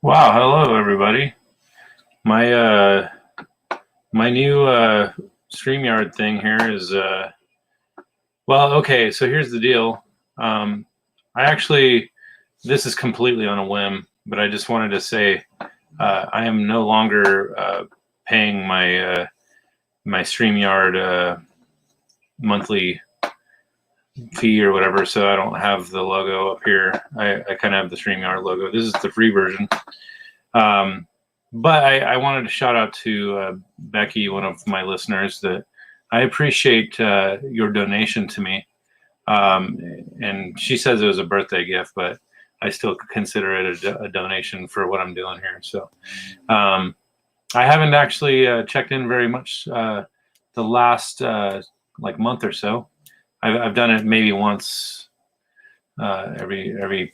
Wow, hello everybody. My my new StreamYard thing here is well, okay, so here's the deal. I actually this is completely on a whim, but I just wanted to say I am no longer paying my StreamYard monthly fee or whatever, so I don't have the logo up here. I kind of have the StreamYard logo. This is the free version. But I wanted to shout out to Becky, one of my listeners, that I appreciate your donation to me. And she says it was a birthday gift, but I still consider it a donation for what I'm doing here. So I haven't actually checked in very much the last like month or so. I've done it maybe once every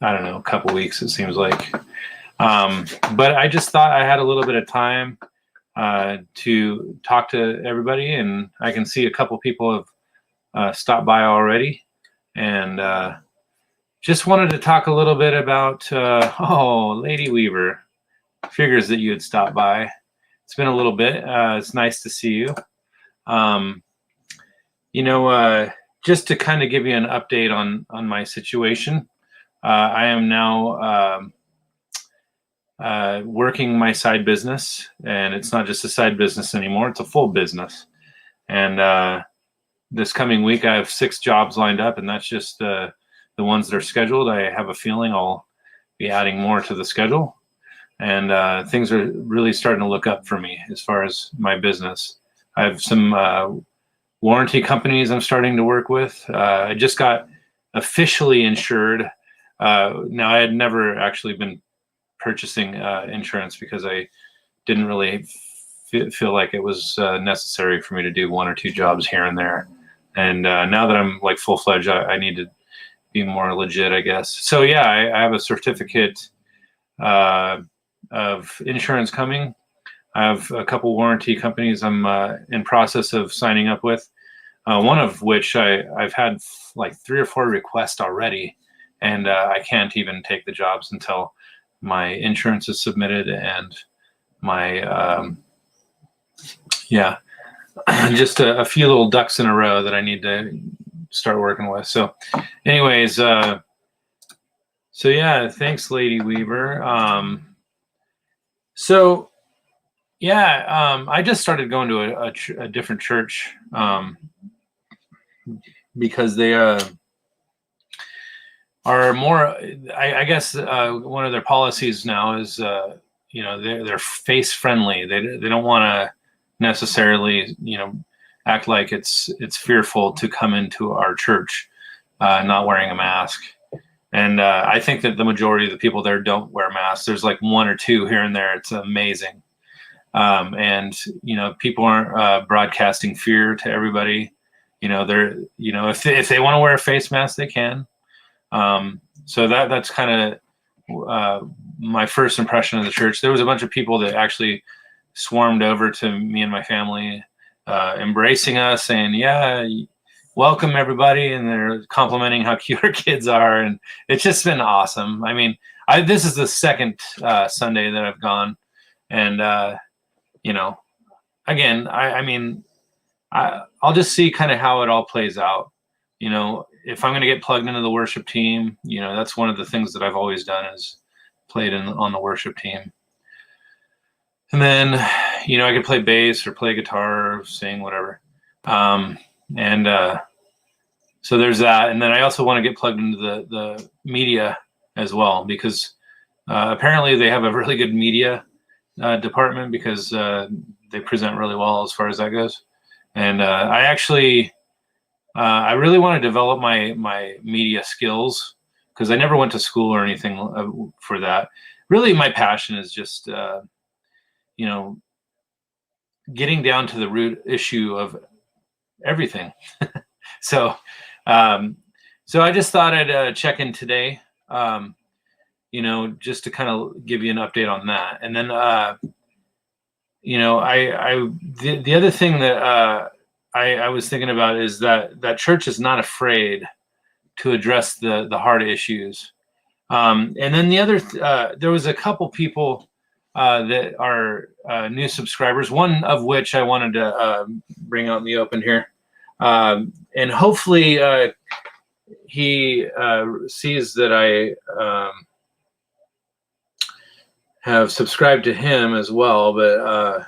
I don't know, a couple weeks, it seems like. But I just thought I had a little bit of time to talk to everybody, and I can see a couple people have stopped by already, and just wanted to talk a little bit about oh, Lady Weaver. Figures that you had stopped by. It's been a little bit. It's nice to see you. Just to kind of give you an update on my situation, I am now working my side business, and it's not just a side business anymore, it's a full business. And this coming week I have 6 jobs lined up, and that's just the ones that are scheduled. I have a feeling I'll be adding more to the schedule, and things are really starting to look up for me as far as my business. I have some warranty companies I'm starting to work with. I just got officially insured. Now, I had never actually been purchasing insurance because I didn't really feel like it was necessary for me to do 1 or 2 jobs here and there. And now that I'm like full-fledged, I need to be more legit, I guess. So yeah, I have a certificate of insurance coming. I have a couple warranty companies I'm in process of signing up with. One of which I've had like 3 or 4 requests already, and I can't even take the jobs until my insurance is submitted and my yeah, just a few little ducks in a row that I need to start working with. So anyways, so yeah, thanks, Lady Weaver. So yeah, I just started going to a different church because they are more, I guess one of their policies now is they're face friendly. They don't want to necessarily act like it's fearful to come into our church not wearing a mask. And I think that the majority of the people there don't wear masks. There's like 1 or 2 here and there. It's amazing. And people aren't broadcasting fear to everybody. They're if they want to wear a face mask, they can. So that's kind of my first impression of the church. There was a bunch of people that actually swarmed over to me and my family, embracing us, saying, yeah, welcome everybody. And they're complimenting how cute our kids are. And it's just been awesome. I mean, this is the second Sunday that I've gone. And, again, I'll just see kind of how it all plays out. If I'm going to get plugged into the worship team, that's one of the things that I've always done is played on the worship team. And then, I could play bass or play guitar or sing, whatever. So there's that. And then I also want to get plugged into the media as well, because apparently they have a really good media department, because they present really well as far as that goes. And I really want to develop my media skills, because I never went to school or anything for that. Really, my passion is just, getting down to the root issue of everything. So I just thought I'd check in today, just to kind of give you an update on that. And then, the other thing that I was thinking about is that church is not afraid to address the hard issues. And then the other, there was a couple people that are new subscribers, one of which I wanted to bring out in the open here. And hopefully he sees that I have subscribed to him as well, but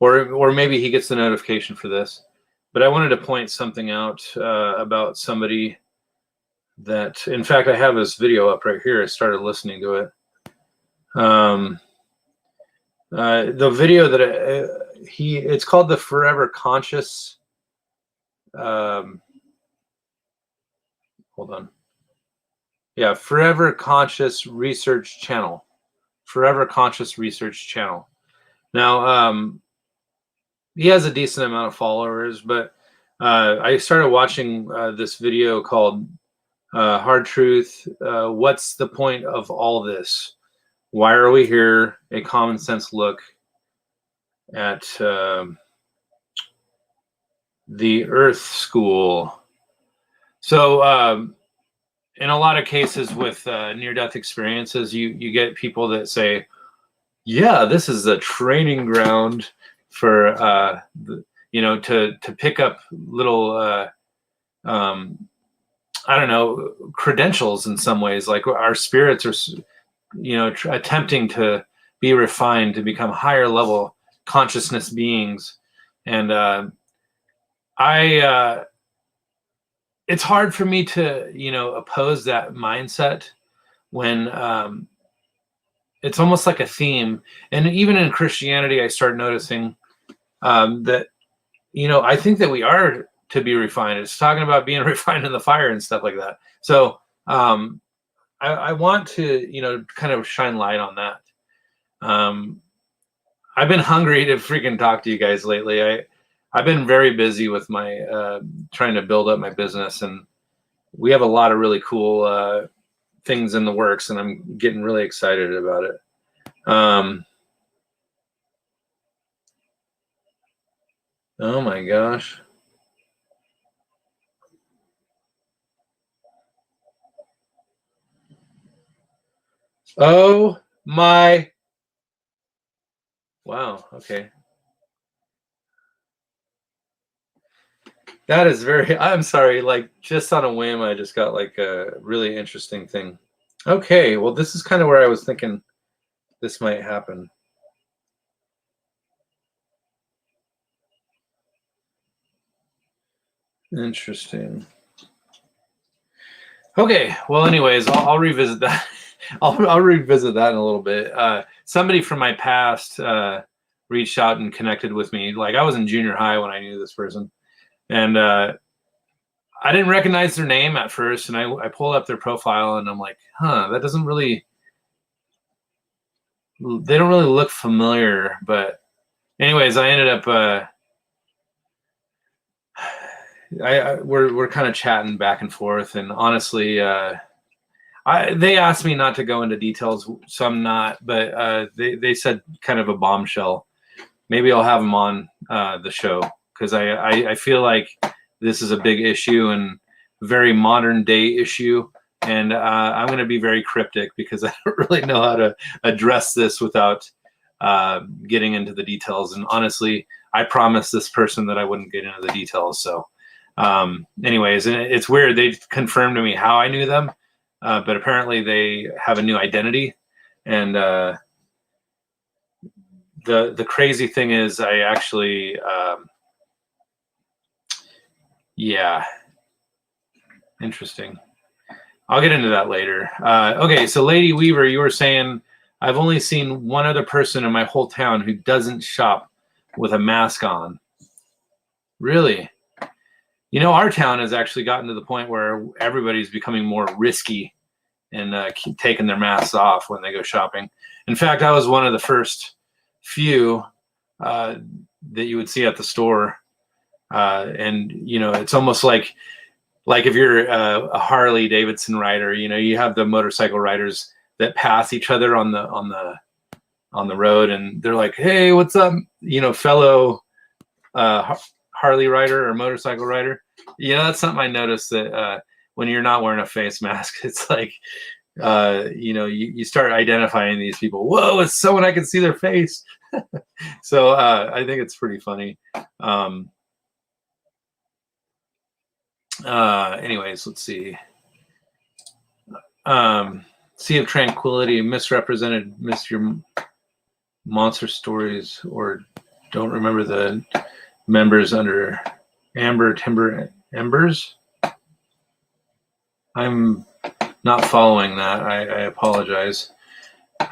or maybe he gets the notification for this. But I wanted to point something out about somebody that, in fact, I have this video up right here. I started listening to it. The video that it's called the Forever Conscious. Hold on. Yeah, Forever Conscious Research Channel. Forever Conscious Research Channel. Now, he has a decent amount of followers, but I started watching this video called Hard Truth. What's the point of all this? Why are we here? A common sense look at the Earth School. So in a lot of cases with near-death experiences, you get people that say, yeah, this is a training ground for to pick up little I don't know, credentials in some ways. Like our spirits are attempting to be refined to become higher level consciousness beings. And it's hard for me to oppose that mindset when it's almost like a theme. And even in Christianity, I start noticing that, I think that we are to be refined. It's talking about being refined in the fire and stuff like that. So I want to, kind of shine light on that. I've been hungry to freaking talk to you guys lately. I've been very busy with my trying to build up my business, and we have a lot of really cool things in the works, and I'm getting really excited about it. Oh my gosh. Oh my. Wow. Okay. That is I'm sorry. Like just on a whim, I just got like a really interesting thing. Okay. Well, this is kind of where I was thinking this might happen. Interesting. Okay. Well, anyways, I'll revisit that. I'll revisit that in a little bit. Somebody from my past reached out and connected with me. Like I was in junior high when I knew this person, and I didn't recognize their name at first. And I pulled up their profile, and I'm like, huh, that doesn't really. They don't really look familiar. But anyways, I ended up. We're kind of chatting back and forth, and honestly, they asked me not to go into details, so I'm not. But they said kind of a bombshell. Maybe I'll have them on the show because I feel like this is a big issue and very modern day issue, and I'm going to be very cryptic because I don't really know how to address this without getting into the details. And honestly, I promised this person that I wouldn't get into the details. So. Anyways, and it's weird. They confirmed to me how I knew them, but apparently they have a new identity. And the crazy thing is, I actually, yeah, interesting. I'll get into that later. Okay, so Lady Weaver, you were saying I've only seen one other person in my whole town who doesn't shop with a mask on. Really? Our town has actually gotten to the point where everybody's becoming more risky and keep taking their masks off when they go shopping. In fact, I was one of the first few that you would see at the store. And, it's almost like if you're a Harley Davidson rider, you have the motorcycle riders that pass each other on the road, and they're like, hey, what's up? Fellow Harley rider or motorcycle rider. That's something I noticed that when you're not wearing a face mask, it's like you start identifying these people. Whoa, it's someone I can see their face. So I think it's pretty funny. Anyways, let's see. Sea of Tranquility, misrepresented, missed your monster stories, or don't remember the members under Amber Timber Embers. I'm not following that. I apologize.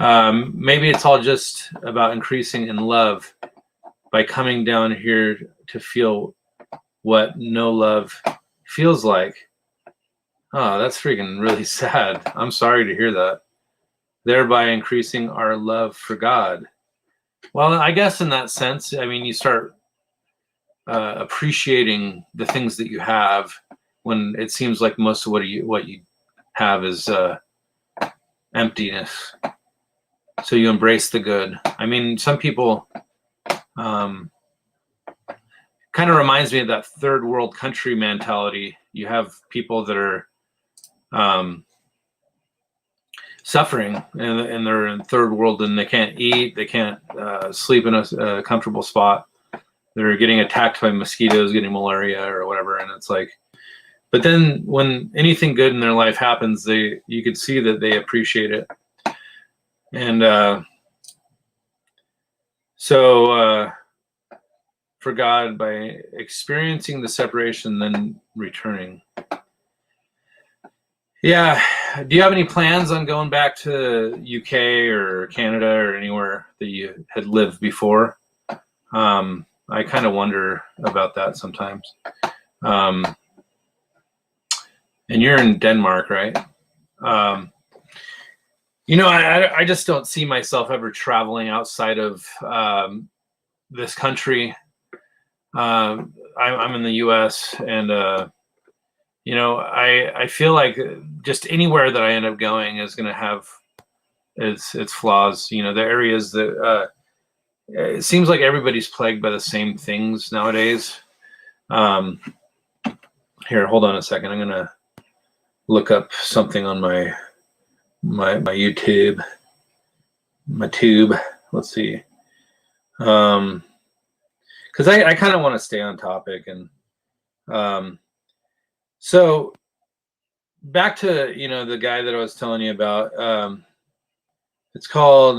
Maybe it's all just about increasing in love by coming down here to feel what no love feels like. Oh, that's freaking really sad. I'm sorry to hear that. Thereby increasing our love for God. Well, I guess in that sense, I mean, you start appreciating the things that you have when it seems like most of what you have is emptiness. So you embrace the good. I mean, some people kind of reminds me of that third world country mentality. You have people that are suffering, and they're in third world, and they can't eat, they can't sleep in a comfortable spot. They're getting attacked by mosquitoes, getting malaria or whatever, and it's like. But then when anything good in their life happens, you could see that they appreciate it. And so for God, by experiencing the separation, then returning. Yeah. Do you have any plans on going back to UK or Canada or anywhere that you had lived before? I kind of wonder about that sometimes. And you're in Denmark, right? I just don't see myself ever traveling outside of this country. I'm in the U.S. and I feel like just anywhere that I end up going is going to have its flaws. The areas that it seems like everybody's plagued by the same things nowadays. Here, hold on a second. I'm gonna look up something on my YouTube, my tube. Let's see. Because I kind of want to stay on topic, and so back to the guy that I was telling you about. It's called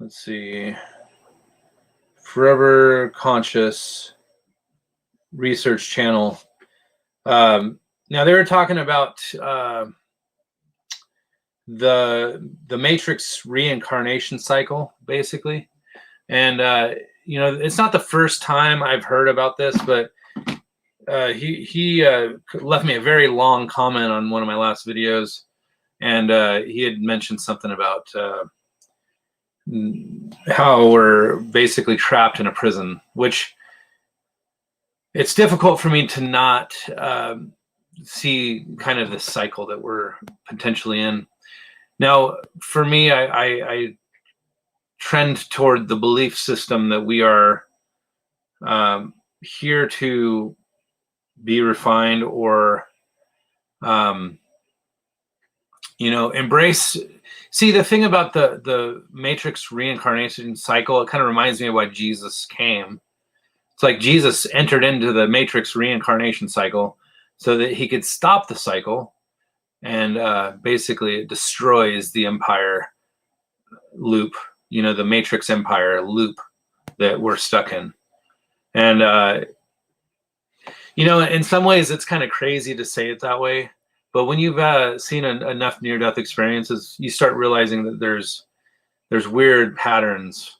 let's see, Forever Conscious Research Channel. Now they were talking about the Matrix reincarnation cycle, basically, and it's not the first time I've heard about this, but he left me a very long comment on one of my last videos, and he had mentioned something about how we're basically trapped in a prison, which it's difficult for me to not see kind of this cycle that we're potentially in. Now, for me, I trend toward the belief system that we are here to be refined, or embrace. See, the thing about the Matrix reincarnation cycle, it kind of reminds me of why Jesus came. It's like Jesus entered into the Matrix reincarnation cycle so that he could stop the cycle, and basically it destroys the empire loop, the Matrix empire loop that we're stuck in. And in some ways it's kind of crazy to say it that way, but when you've seen enough near-death experiences, you start realizing that there's weird patterns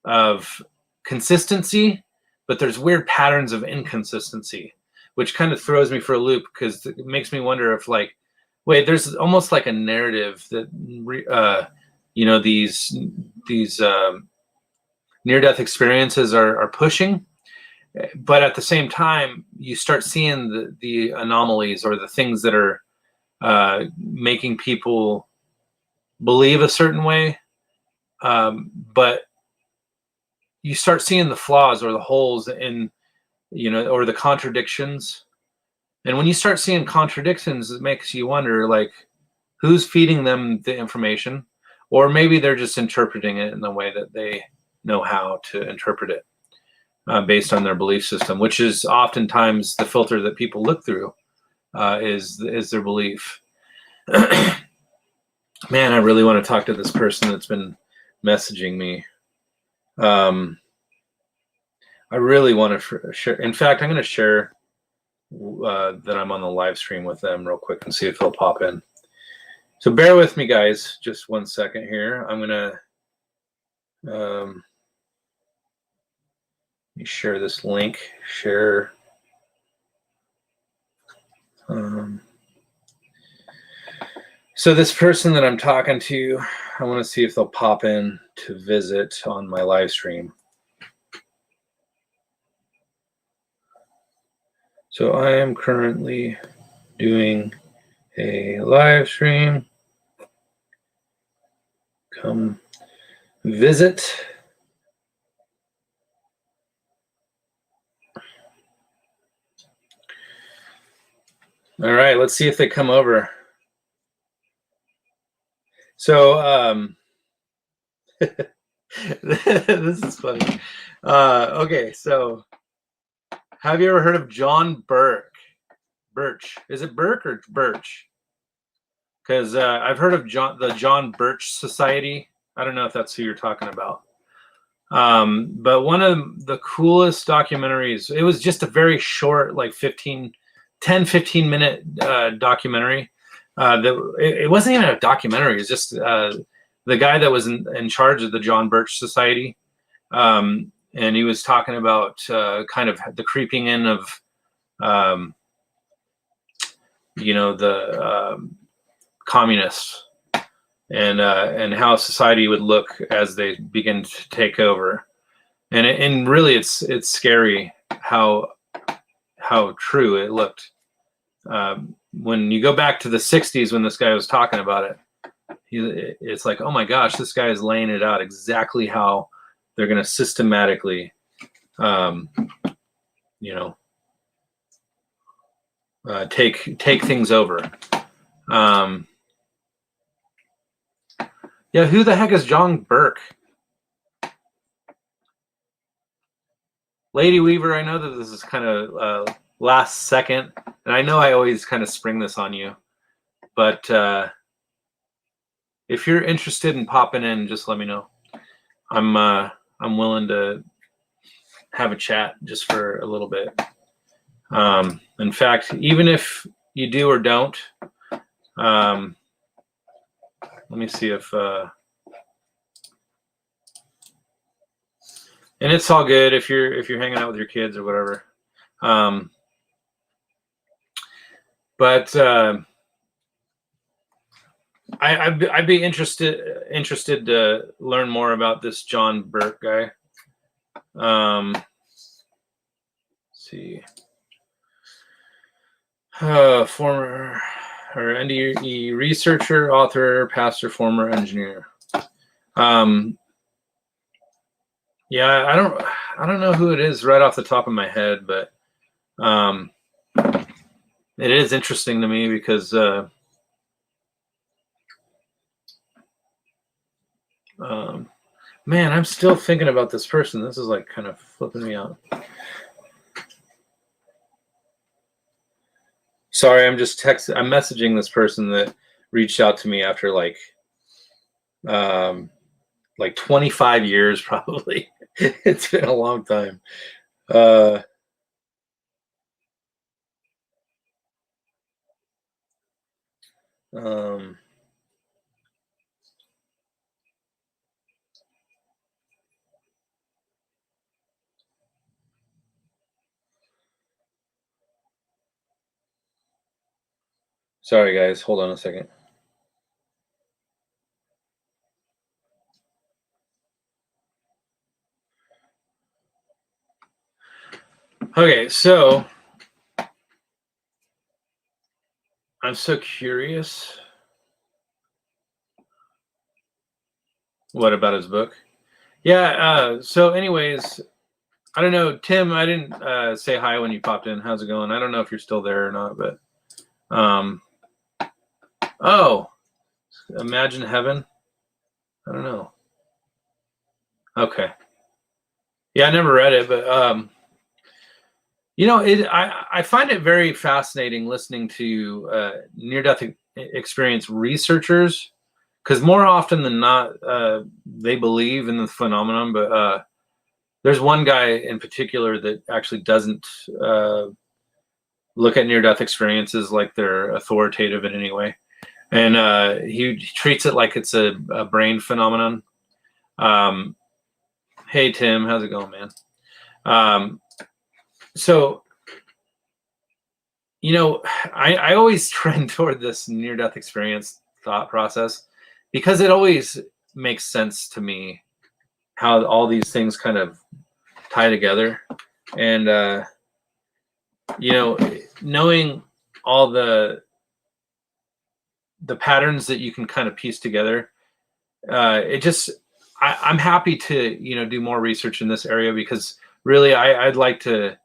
of consistency, but there's weird patterns of inconsistency, which kind of throws me for a loop, because it makes me wonder if, like, wait, there's almost like a narrative that these near-death experiences are pushing, but at the same time you start seeing the anomalies, or the things that are making people believe a certain way, but you start seeing the flaws or the holes in or the contradictions. And when you start seeing contradictions, it makes you wonder, like, who's feeding them the information, or maybe they're just interpreting it in the way that they know how to interpret it, based on their belief system, which is oftentimes the filter that people look through, is their belief. Man, I really want to talk to this person that's been messaging me. I really want to share. In fact, I'm going to share that I'm on the live stream with them real quick and see if they'll pop in. So bear with me, guys. Just 1 second here. I'm going to let me share this link. Share. So this person that I'm talking to, I want to see if they'll pop in to visit on my live stream. So I am currently doing a live stream. Come visit. All right, let's see if they come over. So this is funny. Okay, so have you ever heard of John Birch? Is it Burke or Birch? Because I've heard of the John Birch Society. I don't know if that's who you're talking about. But one of the coolest documentaries, it was just a very short, like 10, 15 minute documentary. It wasn't even a documentary. It was just the guy that was in charge of the John Birch Society. And he was talking about kind of the creeping in of, the communists, and how society would look as they begin to take over. And really, it's scary how true it looked. When you go back to the 60s, when this guy was talking about it, it's like, oh my gosh, this guy is laying it out exactly how they're going to systematically, take things over. Yeah, who the heck is John Burke? Lady Weaver, I know that this is kind of last second, and I know I always kind of spring this on you, but if you're interested in popping in, just let me know. I'm willing to have a chat just for a little bit. In fact, even if you do or don't, let me see if and it's all good if you're hanging out with your kids or whatever. But I'd be interested to learn more about this John Burke guy. Let's see, former or NDE researcher, author, pastor, former engineer. Yeah, I don't know who it is right off the top of my head, but it is interesting to me because man, I'm still thinking about this person. This is like kind of flipping me out. Sorry, I'm messaging this person that reached out to me after like 25 years probably. It's been a long time. Sorry guys, hold on a second. Okay, so I'm so curious. What about his book? Yeah, so anyways, I don't know, Tim. I didn't say hi when you popped in. How's it going? I don't know if you're still there or not, but oh, Imagine Heaven. I don't know. Okay. Yeah, I never read it, but I find it very fascinating listening to near-death experience researchers, because more often than not, they believe in the phenomenon, but there's one guy in particular that actually doesn't look at near-death experiences like they're authoritative in any way, and he treats it like it's a brain phenomenon. Hey Tim, how's it going, man? So I always trend toward this near-death experience thought process because it always makes sense to me how all these things kind of tie together, and knowing all the patterns that you can kind of piece together, I'm happy to do more research in this area, because really I'd like to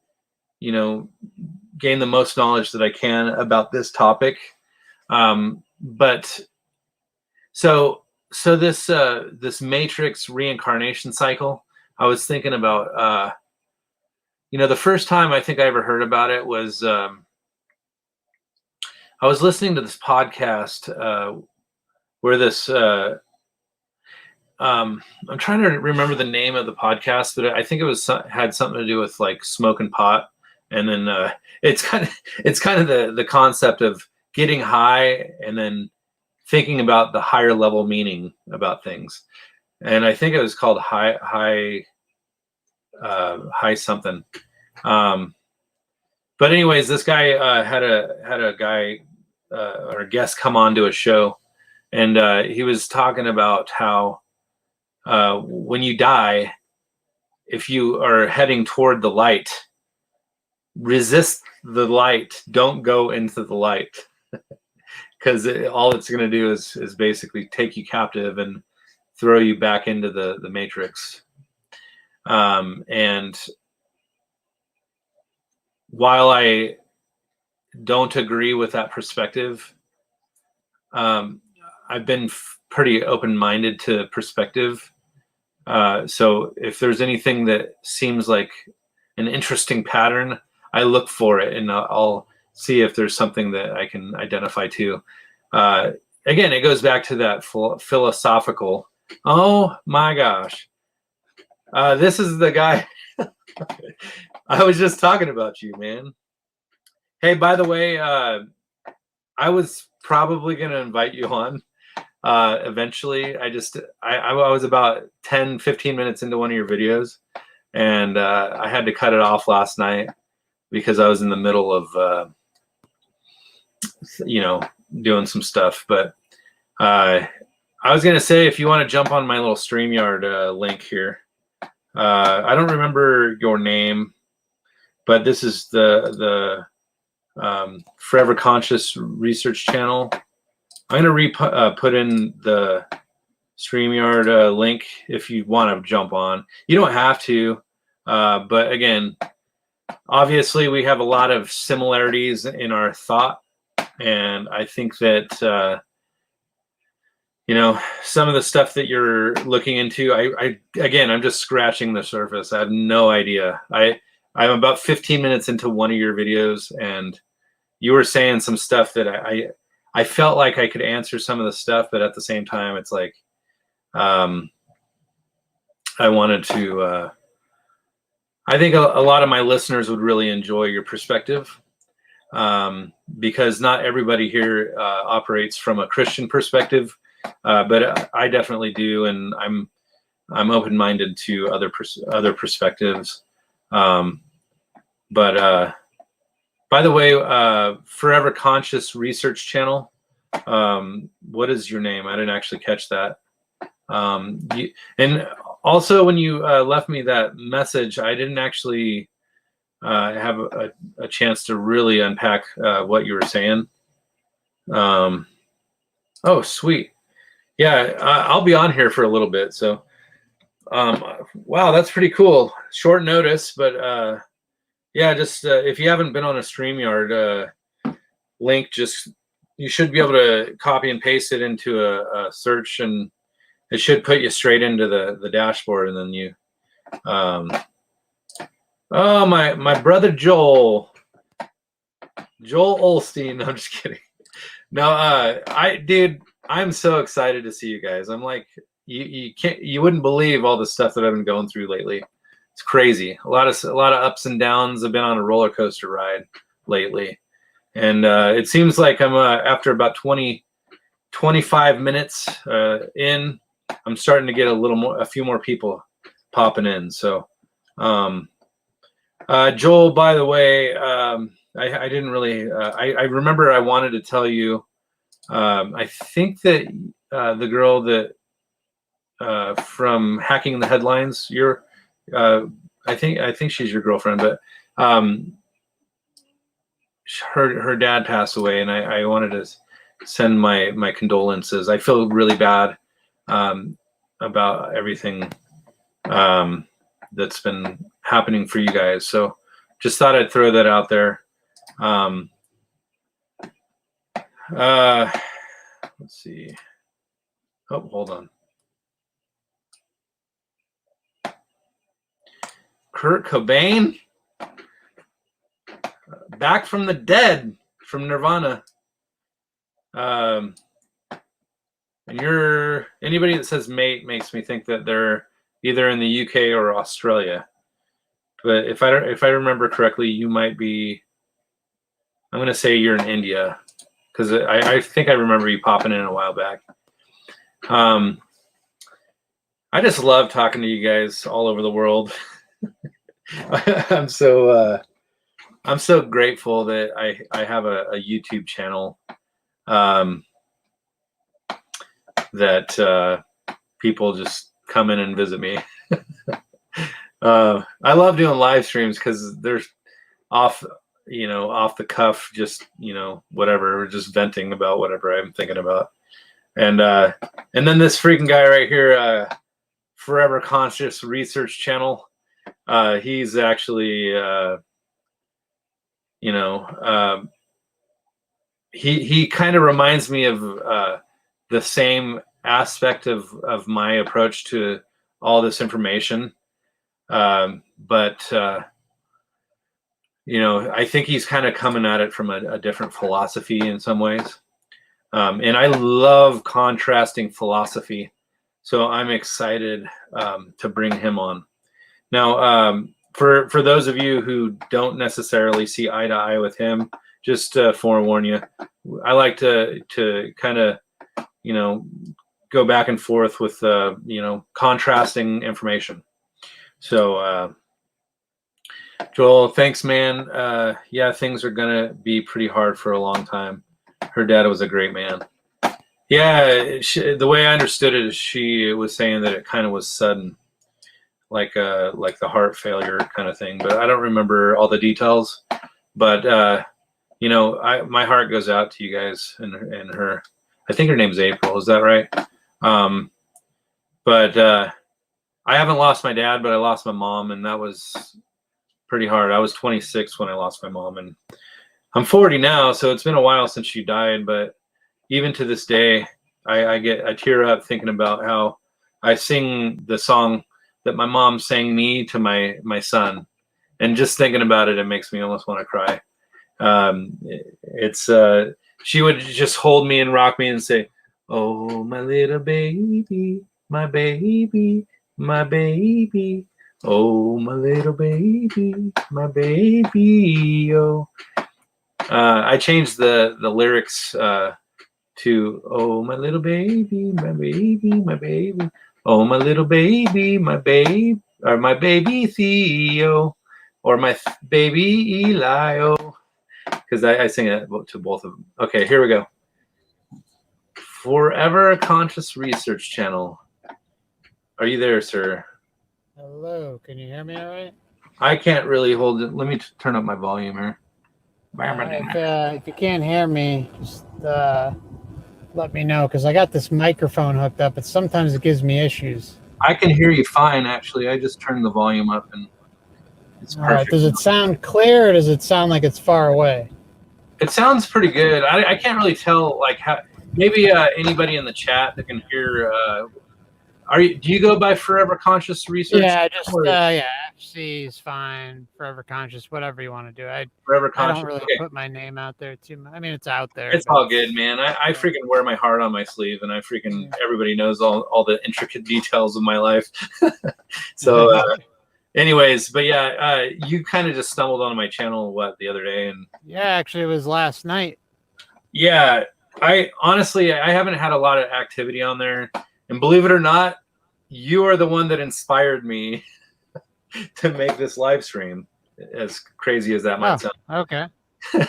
gain the most knowledge that I can about this topic. But so this matrix reincarnation cycle, I was thinking about the first time I think I ever heard about it was I was listening to this podcast where this I'm trying to remember the name of the podcast, but I think it had something to do with like smoking pot, and then it's kind of the concept of getting high and then thinking about the higher level meaning about things. And I think it was called high something. But anyways, this guy had a guy or a guest come on to a show, and he was talking about how when you die, if you are heading toward the light, resist the light. Don't go into the light, because all it's going to do is basically take you captive and throw you back into the matrix. And while I don't agree with that perspective, I've been pretty open-minded to perspective. So if there's anything that seems like an interesting pattern, I look for it, and I'll see if there's something that I can identify to. Again, it goes back to that philosophical. Oh my gosh. This is the guy. I was just talking about you, man. Hey, by the way, I was probably going to invite you on eventually. I was about 10-15 minutes into one of your videos, and I had to cut it off last night because I was in the middle of doing some stuff. But I was going to say, if you want to jump on my little StreamYard link here, I don't remember your name, but this is the Forever Conscious Research Channel. I'm going to put in the StreamYard link if you want to jump on. You don't have to, but again, obviously we have a lot of similarities in our thought, and I think that some of the stuff that you're looking into, I'm just scratching the surface. I have no idea. I'm about 15 minutes into one of your videos, and you were saying some stuff that I felt like I could answer some of the stuff, but at the same time, it's like I wanted to. I think a lot of my listeners would really enjoy your perspective, because not everybody here operates from a Christian perspective, but I definitely do, and I'm open-minded to other perspectives. But by the way, Forever Conscious Research Channel, what is your name? I didn't actually catch that. And also, when you left me that message, I didn't actually have a chance to really unpack what you were saying. Oh, sweet. Yeah, I'll be on here for a little bit. So Wow, that's pretty cool. Short notice, but yeah, just if you haven't been on a StreamYard link, just you should be able to copy and paste it into a search, and it should put you straight into the dashboard, and then you. Oh, my brother Joel Olstein. No, I'm just kidding. No, I'm so excited to see you guys. I'm like, you wouldn't believe all the stuff that I've been going through lately. It's crazy. A lot of ups and downs. I've been on a roller coaster ride lately, and it seems like I'm after about 25 minutes in, I'm starting to get a few more people popping in. So, Joel, by the way, I didn't really. I remember I wanted to tell you. I think that the girl that from Hacking the Headlines, I think she's your girlfriend, but her dad passed away, and I wanted to send my condolences. I feel really bad about everything that's been happening for you guys. So just thought I'd throw that out there. Let's see. Oh, hold on. Kurt Cobain, back from the dead, from Nirvana. And anybody that says mate makes me think that they're either in the UK or Australia. But if I remember correctly, you might be. I'm going to say you're in India, because I think I remember you popping in a while back. I just love talking to you guys all over the world. I'm so grateful that I have a YouTube channel that people just come in and visit me. I love doing live streams because there's off the cuff, just whatever, we're just venting about whatever I'm thinking about. And then this freaking guy right here, Forever Conscious Research Channel. He's actually, he kind of reminds me of the same aspect of my approach to all this information. But I think he's kind of coming at it from a different philosophy in some ways. And I love contrasting philosophy. So I'm excited to bring him on. Now, for those of you who don't necessarily see eye to eye with him, just to forewarn you, I like to kind of, go back and forth with, contrasting information. So, Joel, thanks, man. Yeah, things are going to be pretty hard for a long time. Her dad was a great man. Yeah, the way I understood it is she was saying that it kind of was sudden, like the heart failure kind of thing. But I don't remember all the details. But my heart goes out to you guys and her. I think her name's April. Is that right? But I haven't lost my dad, but I lost my mom, and that was pretty hard. I was 26 when I lost my mom, and I'm 40 now, so it's been a while since she died. But even to this day, I tear up thinking about how I sing the song that my mom sang me to my son, and just thinking about it, it makes me almost want to cry. She would just hold me and rock me and say, "Oh, my little baby, my baby, my baby. Oh, my little baby, my baby, oh." I changed the lyrics to "Oh, my little baby, my baby, my baby. Oh, my little baby, my babe, or my baby Theo, or my baby Eli." Oh, because I sing it to both of them. Okay, here we go. Forever Conscious Research Channel. Are you there, sir? Hello, can you hear me all right? I can't really hold it. Let me turn up my volume here. If you can't hear me, just let me know, because I got this microphone hooked up, but sometimes it gives me issues. I can hear you fine, actually. I just turned the volume up, and it's All right. perfect. Does it sound clear, or does it sound like it's far away? It sounds pretty good. I can't really tell, like, how. Maybe anybody in the chat that can hear. Do you go by Forever Conscious Research? Yeah, just Or FC is fine. Forever Conscious, whatever you want to do. Forever I Conscious. don't really Okay. put my name out there too much. I mean, it's out there. It's but all good, man. I freaking wear my heart on my sleeve, and everybody knows all the intricate details of my life. So, anyways, but yeah, you kind of just stumbled onto my channel the other day, and yeah, actually, it was last night. yeah, I honestly haven't had a lot of activity on there, and believe it or not, you are the one that inspired me to make this live stream. As crazy as that might sound. Okay.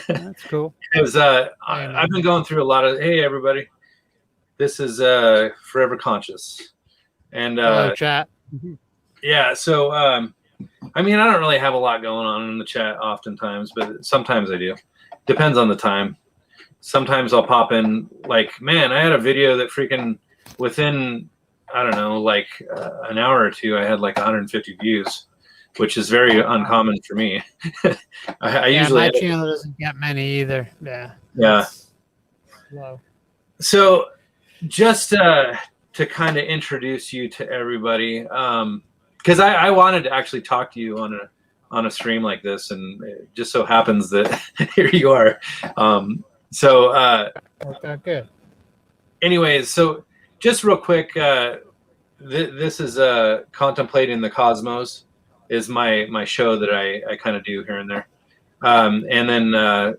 That's cool. Because I've been going through a lot of, hey everybody, this is Forever Conscious, and hello chat. yeah, so I mean, I don't really have a lot going on in the chat oftentimes, but sometimes I do. Depends on the time. Sometimes I'll pop in, like, man, I had a video that freaking within, I don't know, like an hour or two, I had like 150 views, which is very uncommon for me. I usually my channel doesn't get many either. Yeah. Low. So just to kind of introduce you to everybody, because I wanted to actually talk to you on a stream like this, and it just so happens that here you are. So worked out good. Anyways, so just real quick, this is Contemplating the Cosmos is my show that I kind of do here and there. And then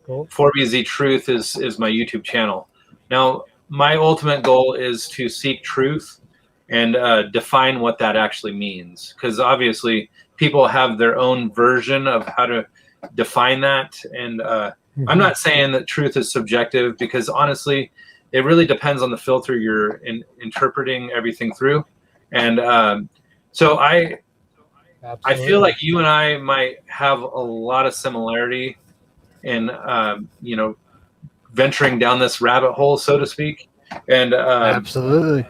Cool. 4BZ Truth is my YouTube channel. Now, my ultimate goal is to seek truth and define what that actually means, because obviously people have their own version of how to define that. And I'm not saying that truth is subjective, because honestly, it really depends on the filter you're interpreting everything through. And so I feel like you and I might have a lot of similarity in, venturing down this rabbit hole, so to speak. And absolutely.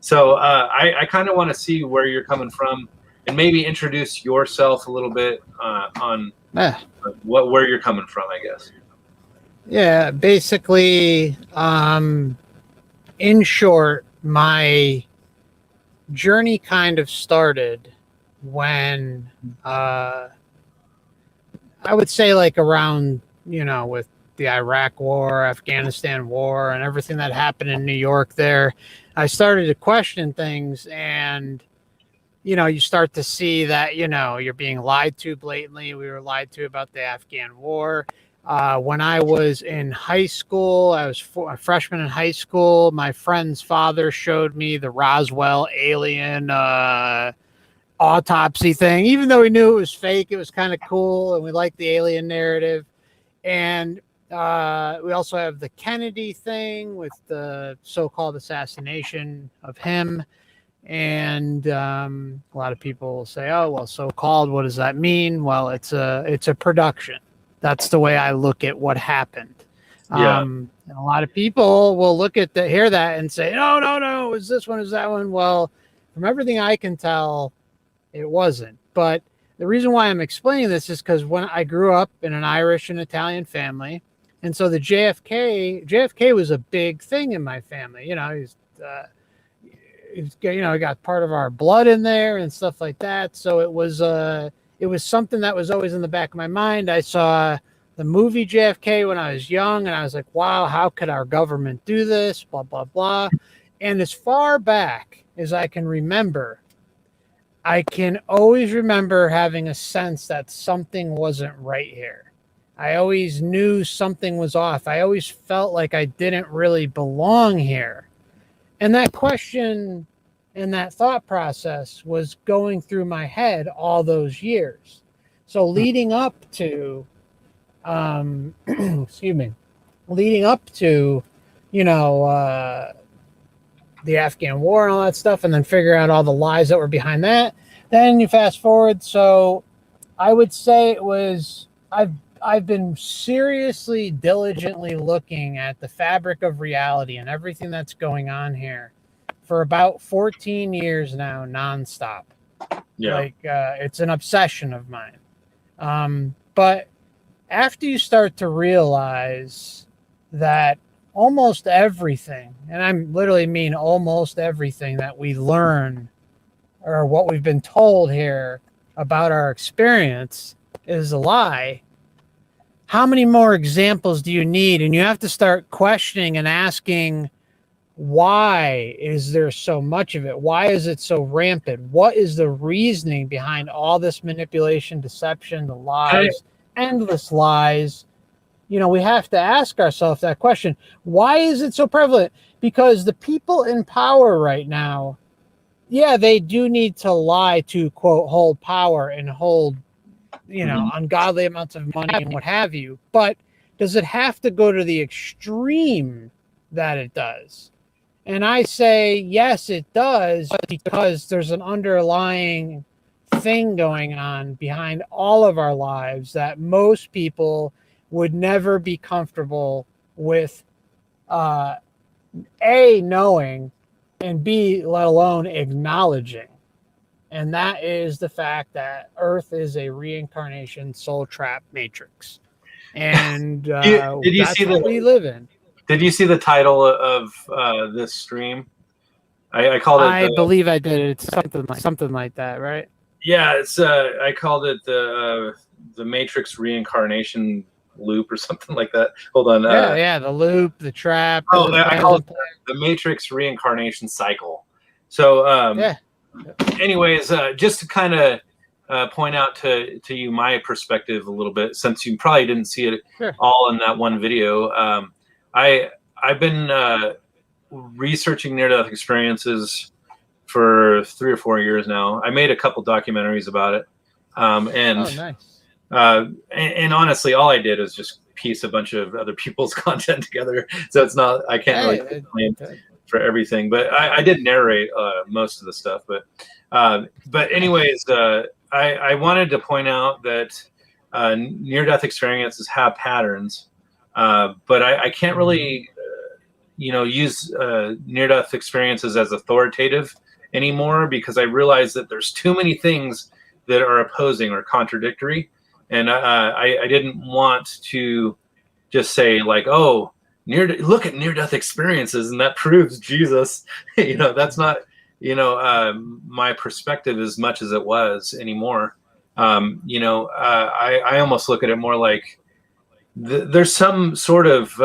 So I kind of want to see where you're coming from, and maybe introduce yourself a little bit on where you're coming from, I guess. Yeah, basically, in short, my journey kind of started when I would say, like, around, with the Iraq War, Afghanistan War, and everything that happened in New York there, I started to question things, and you start to see that you're being lied to blatantly. We were lied to about the Afghan War. When I was in high school, I was a freshman in high school. My friend's father showed me the Roswell alien autopsy thing. Even though we knew it was fake, it was kind of cool, and we liked the alien narrative. And we also have the Kennedy thing with the so-called assassination of him. And a lot of people say, "Oh, well, so-called. What does that mean?" Well, it's a production. That's the way I look at what happened. Yeah. And a lot of people will hear that and say, no, is this one, is that one? Well, from everything I can tell, it wasn't. But the reason why I'm explaining this is because when I grew up in an Irish and Italian family, and so the JFK was a big thing in my family. He's got part of our blood in there and stuff like that. So it was something that was always in the back of my mind. I saw the movie JFK when I was young, and I was like, wow, how could our government do this? Blah, blah, blah. And as far back as I can remember, I can always remember having a sense that something wasn't right here. I always knew something was off. I always felt like I didn't really belong here. And that question and that thought process was going through my head all those years. So leading up to, leading up to, the Afghan War and all that stuff, and then figure out all the lies that were behind that. Then you fast forward. So I would say it was, I've been seriously, diligently looking at the fabric of reality and everything that's going on here for about 14 years now, nonstop. Yeah. Like it's an obsession of mine. But after you start to realize that almost everything, and I literally mean almost everything that we learn or what we've been told here about our experience is a lie, how many more examples do you need? And you have to start questioning and asking, why is there so much of it? Why is it so rampant? What is the reasoning behind all this manipulation, deception, the lies, endless lies? You know, we have to ask ourselves that question. Why is it so prevalent? Because the people in power right now, yeah, they do need to lie to, quote, hold power and hold, you know, ungodly amounts of money and what have you. But does it have to go to the extreme that it does? And I say, yes, it does, because there's an underlying thing going on behind all of our lives that most people would never be comfortable with, A, knowing, and B, let alone acknowledging. And that is the fact that Earth is a reincarnation soul trap matrix. And Did you that's see what we live in. Did you see the title of this stream? I called it. I believe I did. It's something like that, right? Yeah, it's. I called it the Matrix reincarnation loop or something like that. Hold on. Yeah, the loop, the trap. I called it the Matrix reincarnation cycle. So, yeah. anyways, just to kind of point out to you my perspective a little bit, since you probably didn't see it all in that one video. I've been researching near-death experiences for 3 or 4 years now. I made a couple documentaries about it, Nice. And honestly, all I did is just piece a bunch of other people's content together. So it's not, I can't really claim for everything, but I did narrate most of the stuff. But anyways, I wanted to point out that near-death experiences have patterns, but I can't really, use near-death experiences as authoritative anymore, because I realize that there's too many things that are opposing or contradictory. And I didn't want to just say like, oh, look at near-death experiences and that proves Jesus. That's not, my perspective as much as it was anymore. I almost look at it more like there's some sort of,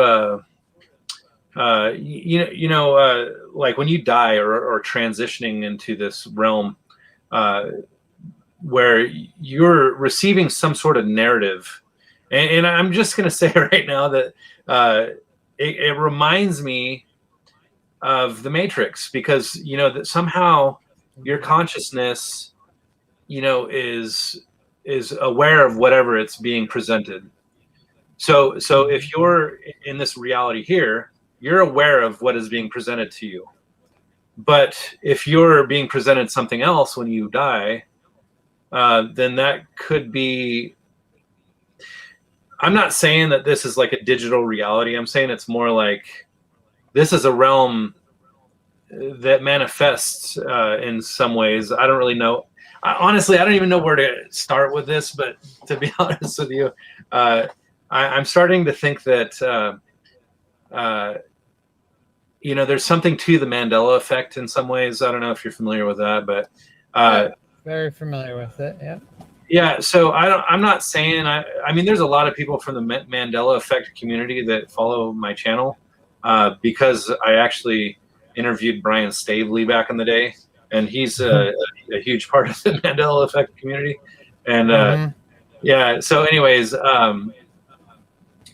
like when you die or transitioning into this realm, where you're receiving some sort of narrative. And I'm just going to say right now that it reminds me of the Matrix, because, that somehow your consciousness, is aware of whatever it's being presented. So if you're in this reality here, you're aware of what is being presented to you. But if you're being presented something else when you die, then that could be, I'm not saying that this is like a digital reality. I'm saying it's more like this is a realm that manifests in some ways. I don't really know. Honestly, I don't even know where to start with this, but to be honest with you, I'm starting to think that, there's something to the Mandela effect in some ways. I don't know if you're familiar with that, but very familiar with it. Yeah. Yeah. So I'm not saying, I mean, there's a lot of people from the Mandela effect community that follow my channel, because I actually interviewed Brian Staveley back in the day, and he's a huge part of the Mandela effect community. And yeah. So anyways,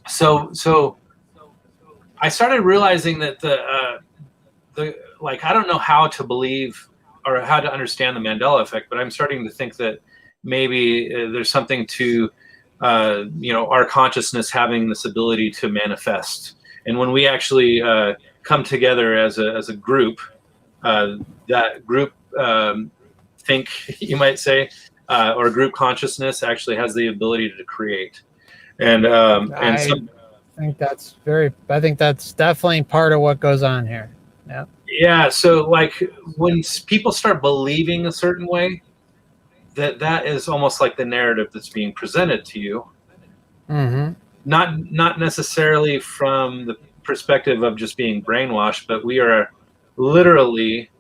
so I started realizing that the like, I don't know how to believe or how to understand the Mandela effect, but I'm starting to think that maybe there's something to, our consciousness having this ability to manifest. And when we actually come together as a group, that group think, you might say, or group consciousness actually has the ability to create. And I think that's definitely part of what goes on here. Yeah. Yeah, so like when people start believing a certain way, that is almost like the narrative that's being presented to you. Mm-hmm. Not necessarily from the perspective of just being brainwashed, but we are literally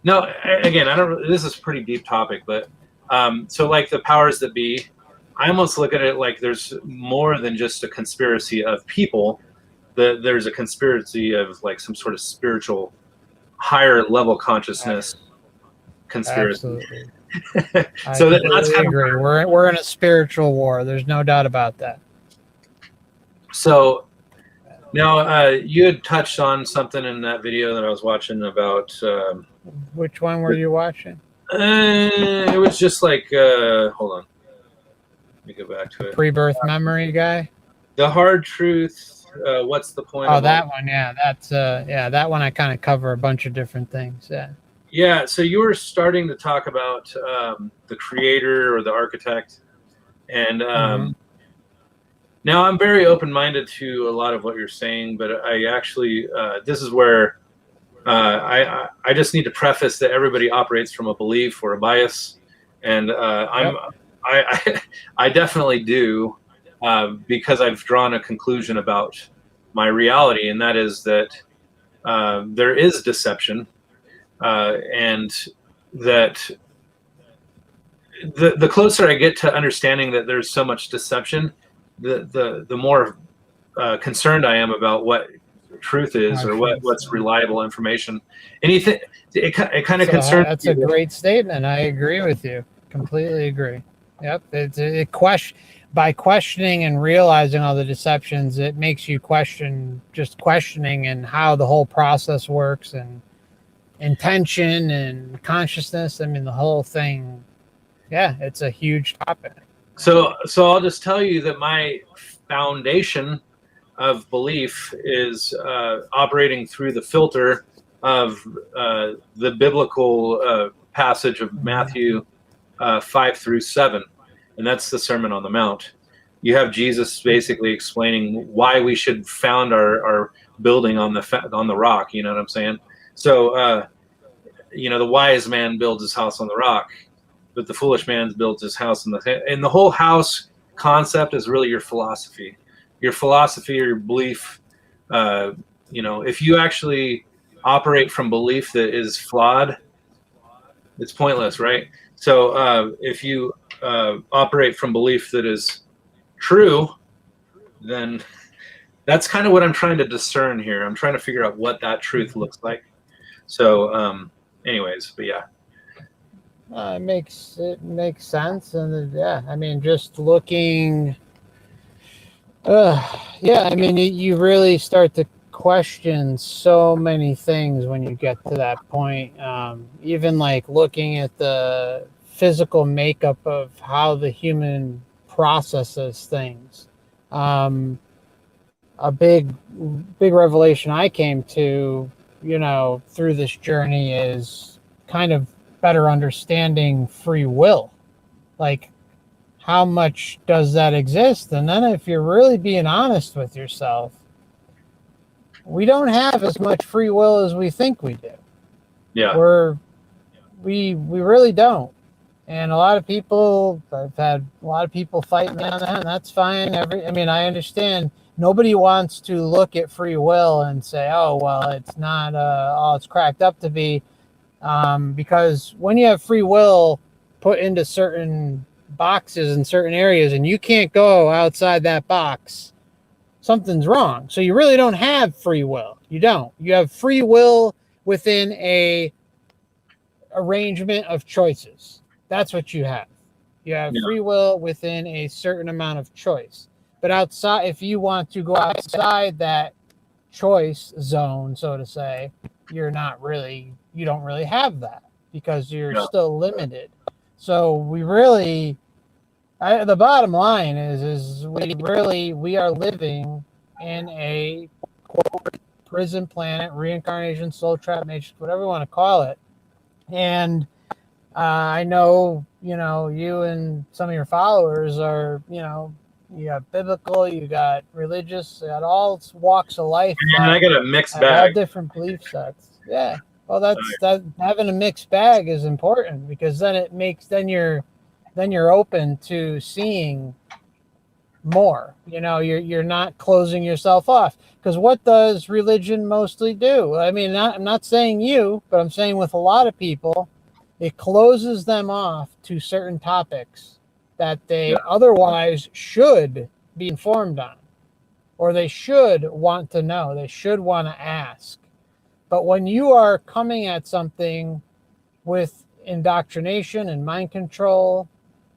no. Again, I don't. This is a pretty deep topic, but so like the powers that be, I almost look at it like there's more than just a conspiracy of people. There's a conspiracy of like some sort of spiritual, higher level consciousness conspiracy. Absolutely. I So that's completely kind of agree. We're in a spiritual war. There's no doubt about that. so. Now, you had touched on something in that video that I was watching about. Which one were you watching? It was just like, hold on, let me go back to it. Pre-birth memory guy. The hard truth. What's the point? Oh, of that all? one. Yeah, that's that one. I kind of cover a bunch of different things. Yeah. Yeah. So you were starting to talk about the creator or the architect, and Mm-hmm. now I'm very open-minded to a lot of what you're saying, but I actually this is where I just need to preface that everybody operates from a belief or a bias, and Yep. I definitely do because I've drawn a conclusion about my reality, and that is that there is deception, and that the closer I get to understanding that there's so much deception, the more concerned I am about what truth is or what's reliable information. Anything it kind of concerns That's me. a great statement. I agree with you. Completely agree. Yep. By questioning and realizing all the deceptions, it makes you question just questioning and how the whole process works and intention and consciousness. I mean, the whole thing. Yeah, it's a huge topic. So I'll just tell you that my foundation of belief is operating through the filter of the biblical passage of Matthew 5 through 7, and that's the Sermon on the Mount. You have Jesus basically explaining why we should found our building on the rock. You know what I'm saying? So the wise man builds his house on the rock, but the foolish man builds his house and the whole house concept is really your philosophy or your belief. If you actually operate from belief that is flawed, it's pointless, right? So if you operate from belief that is true, then that's kind of what I'm trying to discern here. I'm trying to figure out what that truth looks like. So anyways, but yeah. It makes sense, and yeah, I mean, just looking. Yeah, I mean, you really start to question so many things when you get to that point. Even like looking at the physical makeup of how the human processes things. A big revelation I came to, through this journey is kind of better understanding free will. Like, how much does that exist? And then if you're really being honest with yourself, we don't have as much free will as we think we do. Yeah. We really don't. And I've had a lot of people fight me on that, and that's fine. I understand nobody wants to look at free will and say, oh, well, it's not all it's cracked up to be. Because when you have free will put into certain boxes in certain areas and you can't go outside that box, something's wrong. So you really don't have free will. You don't. You have free will within a arrangement of choices. That's what you have. You have free will within a certain amount of choice. But outside, if you want to go outside that choice zone, so to say, you don't really have that because you're still limited. So the bottom line is we are living in a prison planet, reincarnation, soul trap, matrix, whatever you want to call it. And I know, you and some of your followers are, you got biblical, you got religious, you got all walks of life. And I got a mixed all bag. different belief sets. Yeah. Well, that having a mixed bag is important, because then you're open to seeing more. You're not closing yourself off, because what does religion mostly do? I mean, I'm not saying you, but I'm saying with a lot of people, it closes them off to certain topics that they otherwise should be informed on, or they should want to know, they should want to ask. But when you are coming at something with indoctrination and mind control,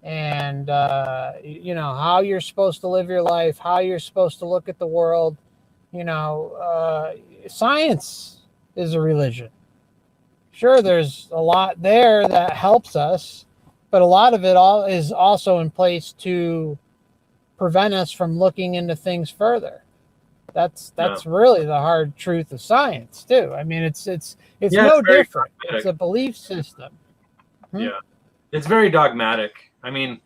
and how you're supposed to live your life, how you're supposed to look at the world, science is a religion. Sure, there's a lot there that helps us, but a lot of it all is also in place to prevent us from looking into things further. That's really the hard truth of science too. I mean, it's no different. Dogmatic. It's a belief system. Yeah, it's very dogmatic. I mean,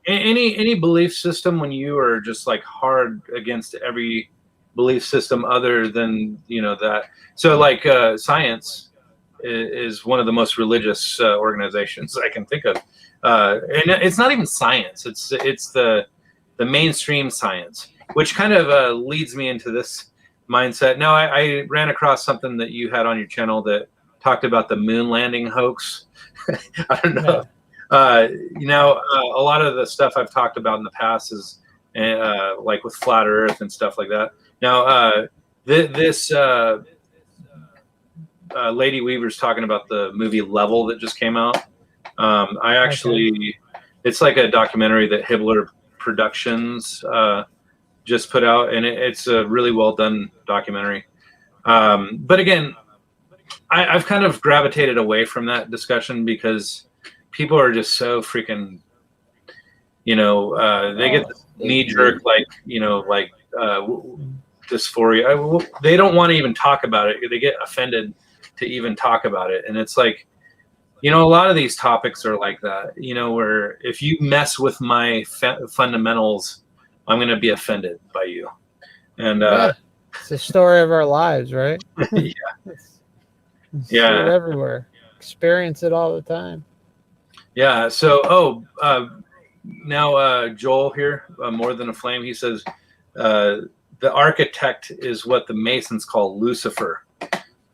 any belief system, when you are just like hard against every belief system other than that. So like science is one of the most religious organizations I can think of, and it's not even science. It's the mainstream science, which kind of leads me into this mindset. Now, I ran across something that you had on your channel that talked about the moon landing hoax. I don't know. A lot of the stuff I've talked about in the past is like with flat Earth and stuff like that. Now, this Lady Weaver's talking about the movie Level that just came out. It's like a documentary that Hibbler Productions just put out, and it's a really well done documentary. But again, I've kind of gravitated away from that discussion, because people are just so freaking, they get this knee jerk, dysphoria. They don't want to even talk about it. They get offended to even talk about it. And it's like, a lot of these topics are like that, where if you mess with my fundamentals, I'm going to be offended by you. And it's the story of our lives, right? Yeah. See it everywhere. Experience it all the time. Yeah. So, now Joel here, More Than a Flame, he says the architect is what the Masons call Lucifer,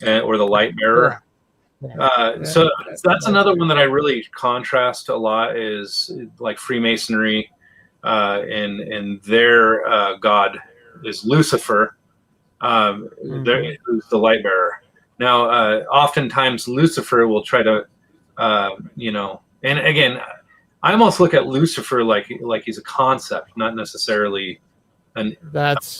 or the light bearer. So that's another one that I really contrast a lot, is like Freemasonry, and their God is Lucifer, who's the light bearer. Now, oftentimes Lucifer will try to, and again, I almost look at Lucifer like he's a concept, not necessarily that's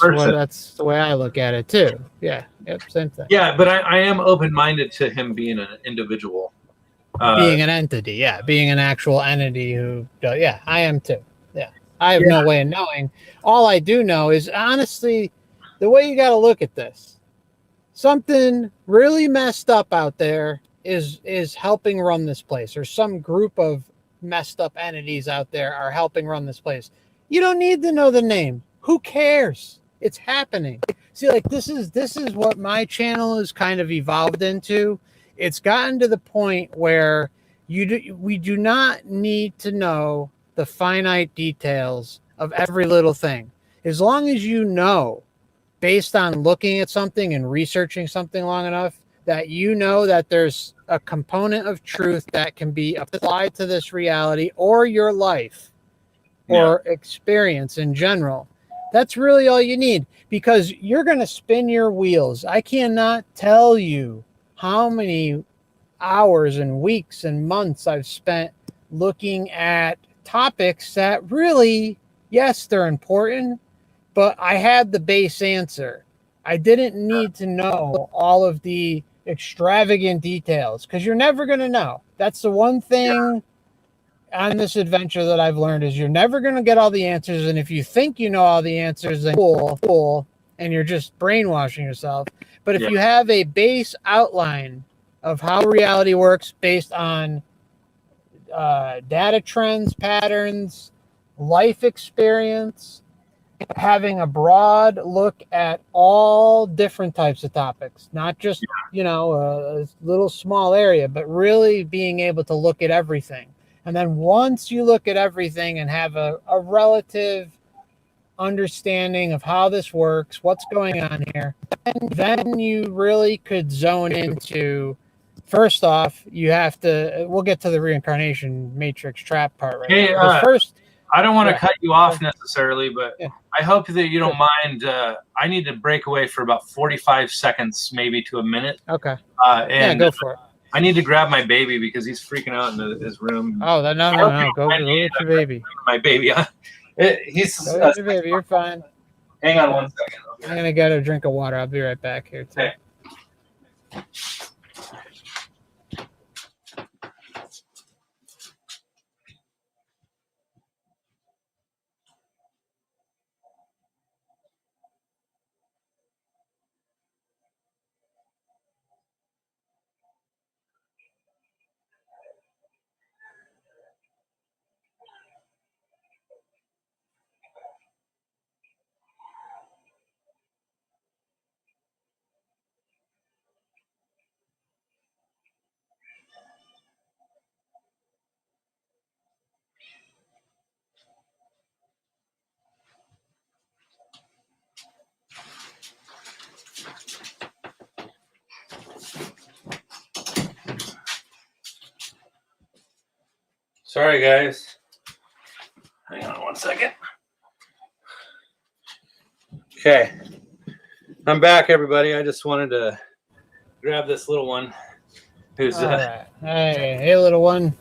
the way I look at it too. Yeah. Yep. Same thing. Yeah, but I am open-minded to him being an individual, being an entity. Yeah, being an actual entity who. Yeah, I am too. Yeah, I have no way of knowing. All I do know is, honestly, the way you got to look at this. Something really messed up out there is helping run this place, or some group of messed up entities out there are helping run this place. You don't need to know the name. Who cares? It's happening. See, like this is what my channel has kind of evolved into. It's gotten to the point where we do not need to know the finite details of every little thing. As long as you know, based on looking at something and researching something long enough, that that there's a component of truth that can be applied to this reality or your life or experience in general. That's really all you need, because you're going to spin your wheels. I cannot tell you how many hours and weeks and months I've spent looking at topics that really, yes, they're important, but I had the base answer. I didn't need to know all of the extravagant details, because you're never going to know. That's the one thing on this adventure that I've learned, is you're never going to get all the answers. And if you think you know all the answers, then fool, and you're just brainwashing yourself. But if you have a base outline of how reality works based on data trends, patterns, life experience, having a broad look at all different types of topics, not just, a little small area, but really being able to look at everything. And then once you look at everything and have a relative understanding of how this works, what's going on here, and then you really could zone into, first off, you have to, we'll get to the reincarnation matrix trap part right Hey, now. But first, I don't want to cut you off necessarily, but I hope that you don't mind. I need to break away for about 45 seconds, maybe to a minute. Okay. And go for it. I need to grab my baby because he's freaking out in his room. Oh, no. Go get your baby. My baby. He's go get your baby. You're fine. Hang on 1 second. I'm going to get a drink of water. I'll be right back here, too. Okay. Sorry, guys. Hang on 1 second. Okay. I'm back, everybody. I just wanted to grab this little one. Who's all right. Hey, little one.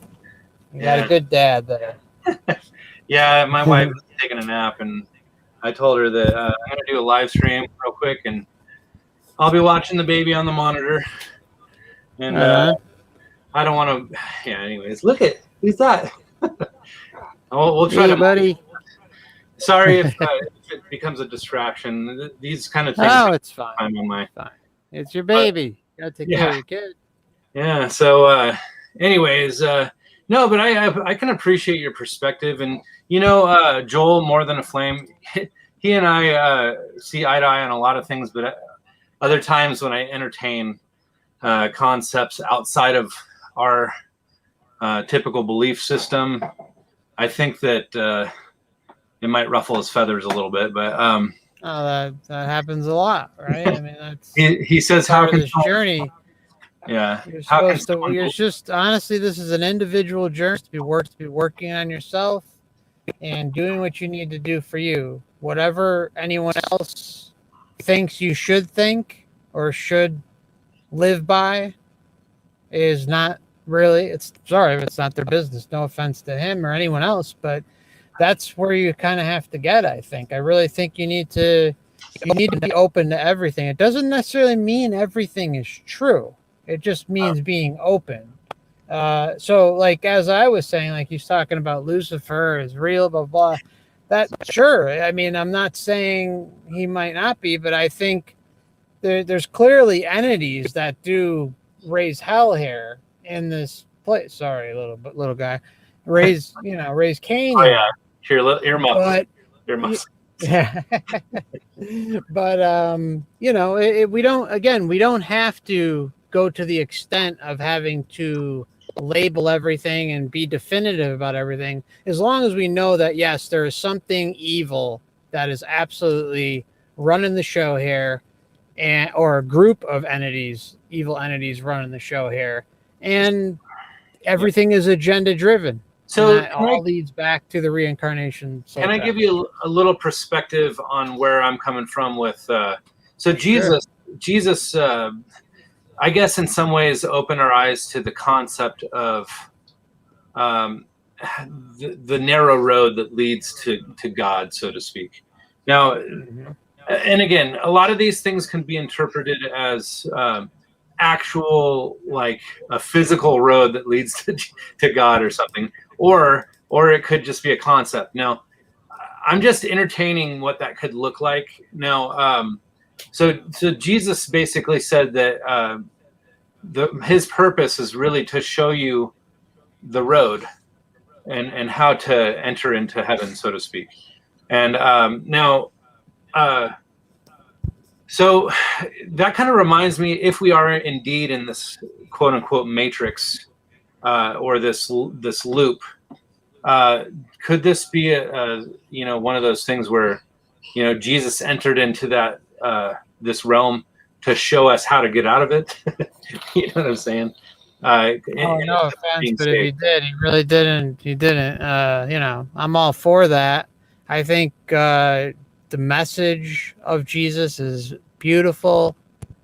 You got a good dad there. Yeah, my wife was taking a nap, and I told her that I'm going to do a live stream real quick, and I'll be watching the baby on the monitor. And I don't want to. Yeah. Anyways, look at who's that. we'll try to, buddy. Sorry if it becomes a distraction. These kind of things. Oh, it's fine. Fine. It's your baby. You gotta take care of your kid. Yeah. So, anyways, no, but I can appreciate your perspective, and Joel, More Than a Flame, he and I see eye to eye on a lot of things, but other times when I entertain concepts outside of our typical belief system, I think that it might ruffle his feathers a little bit, but that happens a lot, right? I mean, that's he says part how of can this journey. Yeah, you're supposed to. You're just honestly, this is an individual journey to be working on yourself and doing what you need to do for you. Whatever anyone else thinks you should think or should live by is not really. It's sorry if it's not their business. No offense to him or anyone else, but that's where you kind of have to get. I think. I really think you need to be open to everything. It doesn't necessarily mean everything is true. It just means being open. So, like as I was saying, like he's talking about Lucifer is real, blah blah. That sure. I mean, I'm not saying he might not be, but I think there's clearly entities that do raise hell here in this place. Sorry, little guy. Raise Cain. Oh yeah, here, earmuffs. Earmuffs. Yeah. But we don't have to go to the extent of having to label everything and be definitive about everything, as long as we know that yes, there is something evil that is absolutely running the show here, or a group of evil entities running the show here, and everything is agenda driven. So that all leads back to the reincarnation. Can I give you a little perspective on where I'm coming from with? Jesus, I guess in some ways opened our eyes to the concept of the narrow road that leads to God, so to speak. Now, and again, a lot of these things can be interpreted as actual, like a physical road that leads to God or something, or it could just be a concept. Now, I'm just entertaining what that could look like. Now, so Jesus basically said that his purpose is really to show you the road and how to enter into heaven, so to speak. And now, so that kind of reminds me, if we are indeed in this quote unquote matrix, or this loop, could this be one of those things where Jesus entered into that this realm to show us how to get out of it? You know what I'm saying? Oh, In no a offense, sustained but if state. he did, he really didn't. He didn't. I'm all for that. I think the message of Jesus is beautiful.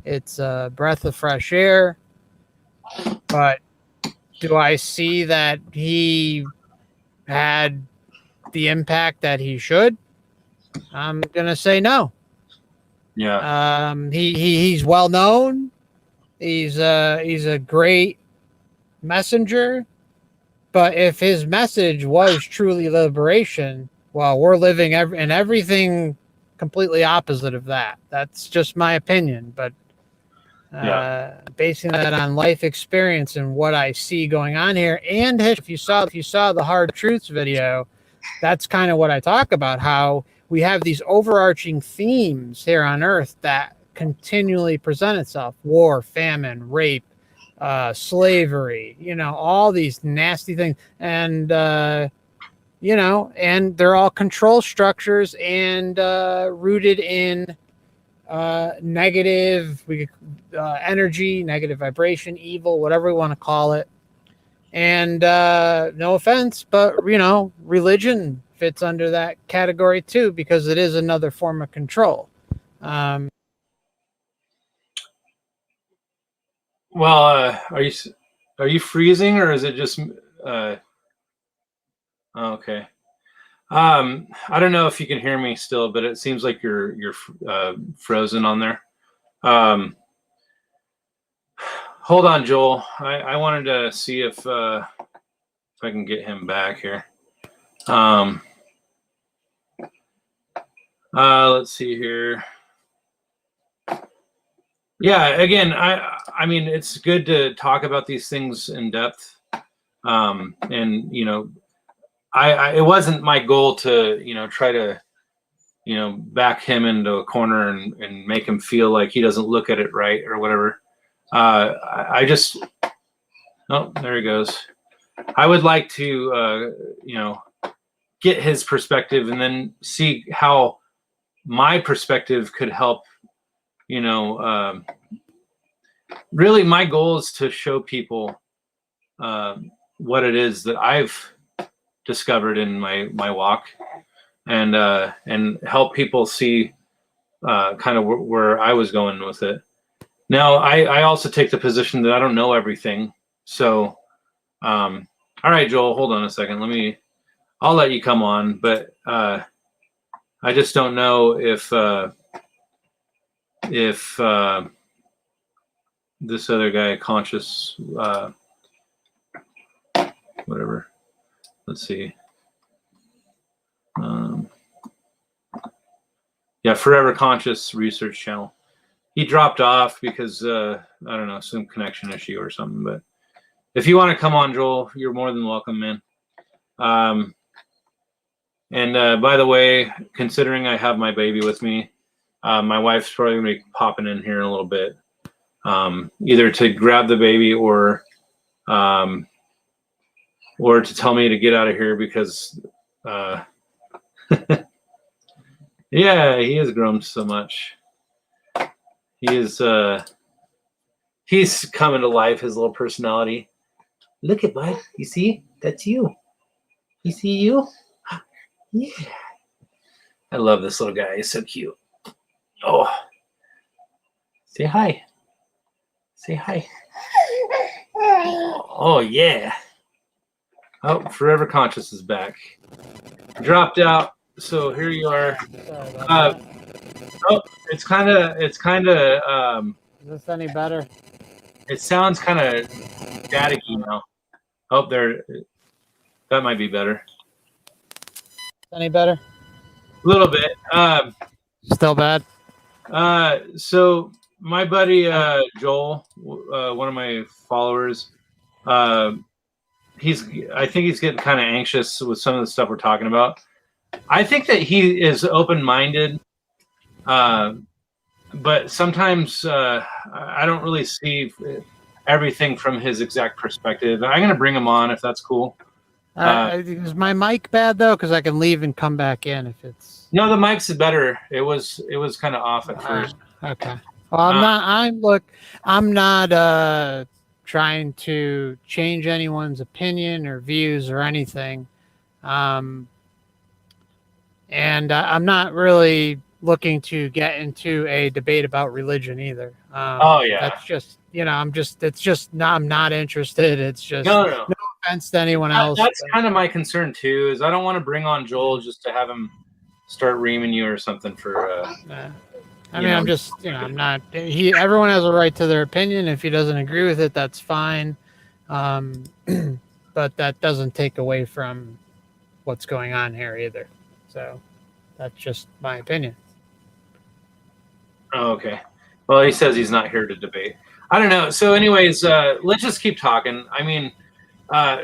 It's a breath of fresh air. But do I see that he had the impact that he should? I'm gonna say no. Yeah, He's well known. He's a great messenger. But if his message was truly liberation, well, we're living in everything completely opposite of that. That's just my opinion. But yeah, basing that on life experience and what I see going on here, and if you saw the Hard Truths video, that's kind of what I talk about. How we have these overarching themes here on Earth that continually present itself: war, famine, rape, slavery. All these nasty things, and and they're all control structures and rooted in negative energy, negative vibration, evil, whatever we want to call it. And no offense, but religion fits under that category too, because it is another form of control. Um, well, are you freezing, or is it just okay? I don't know if you can hear me still, but it seems like you're frozen on there. Um, hold on, Joel. I wanted to see if I can get him back here. Let's see here. Yeah, again, I mean, it's good to talk about these things in depth. And it wasn't my goal to try to back him into a corner and make him feel like he doesn't look at it right or whatever. I just, oh, there he goes. I would like to get his perspective and then see how my perspective could help. Really, my goal is to show people what it is that I've discovered in my walk, and help people see kind of where I was going with it. Now, I also take the position that I don't know everything. So, all right, Joel, hold on a second. I'll let you come on, but I just don't know if this other guy, Conscious, whatever. Let's see. Yeah, Forever Conscious Research Channel. He dropped off because I don't know, some connection issue or something. But if you want to come on, Joel, you're more than welcome, man. And by the way, considering I have my baby with me, my wife's probably gonna be popping in here in a little bit, either to grab the baby or to tell me to get out of here because, yeah, he has grown so much. He is he's coming to life. His little personality. Look at bud. You see? That's you. You see you? Yeah. I love this little guy. He's so cute. Oh. Say hi. Say hi. Oh, yeah. Oh, Forever Conscious is back. Dropped out. So here you are. Oh, it's kind of. is this any better? It sounds kind of staticky now. Oh, there. That might be better. Any better? A little bit. Still bad. So my buddy Joel, one of my followers, I think he's getting kind of anxious with some of the stuff we're talking about. I think that he is open-minded, but sometimes I don't really see everything from his exact perspective. I'm going to bring him on if that's cool. Is my mic bad though? Because I can leave and come back in if it's. No, the mic's better. It was kind of off at first. Okay. Well, I'm not trying to change anyone's opinion or views or anything. And I'm not really looking to get into a debate about religion either. Oh yeah. That's just, I'm not interested. It's just no. no offense to anyone else. That's kind of my concern too. Is I don't want to bring on Joel just to have him start reaming you or something for. I'm just, I'm not. Everyone has a right to their opinion. If he doesn't agree with it, that's fine. But that doesn't take away from what's going on here either. So that's just my opinion. Oh, okay. Well, he says he's not here to debate. I don't know. So, anyways, let's just keep talking. I mean,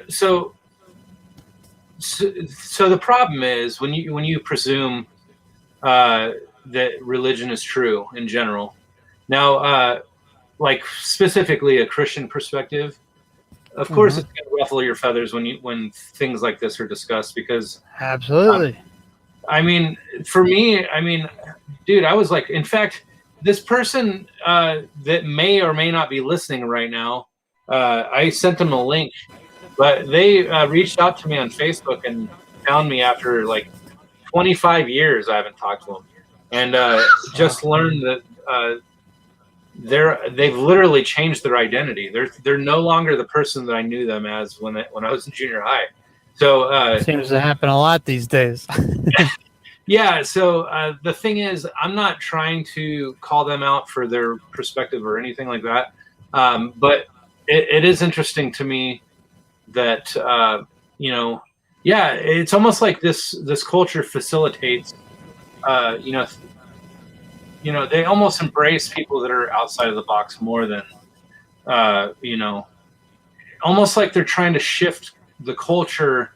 so the problem is when you presume that religion is true in general. Now, like specifically a Christian perspective, of course, it's going to ruffle your feathers when things like this are discussed because absolutely. I mean, for me, dude, I was like, in fact, this person that may or may not be listening right now, I sent them a link, but they reached out to me on Facebook and found me after like 25 years. I haven't talked to them, and just learned that they've literally changed their identity. They're no longer the person that I knew them as when I was in junior high. So seems to happen a lot these days. Yeah. So the thing is, I'm not trying to call them out for their perspective or anything like that. But it is interesting to me that, it's almost like this culture facilitates, they almost embrace people that are outside of the box more than, almost like they're trying to shift the culture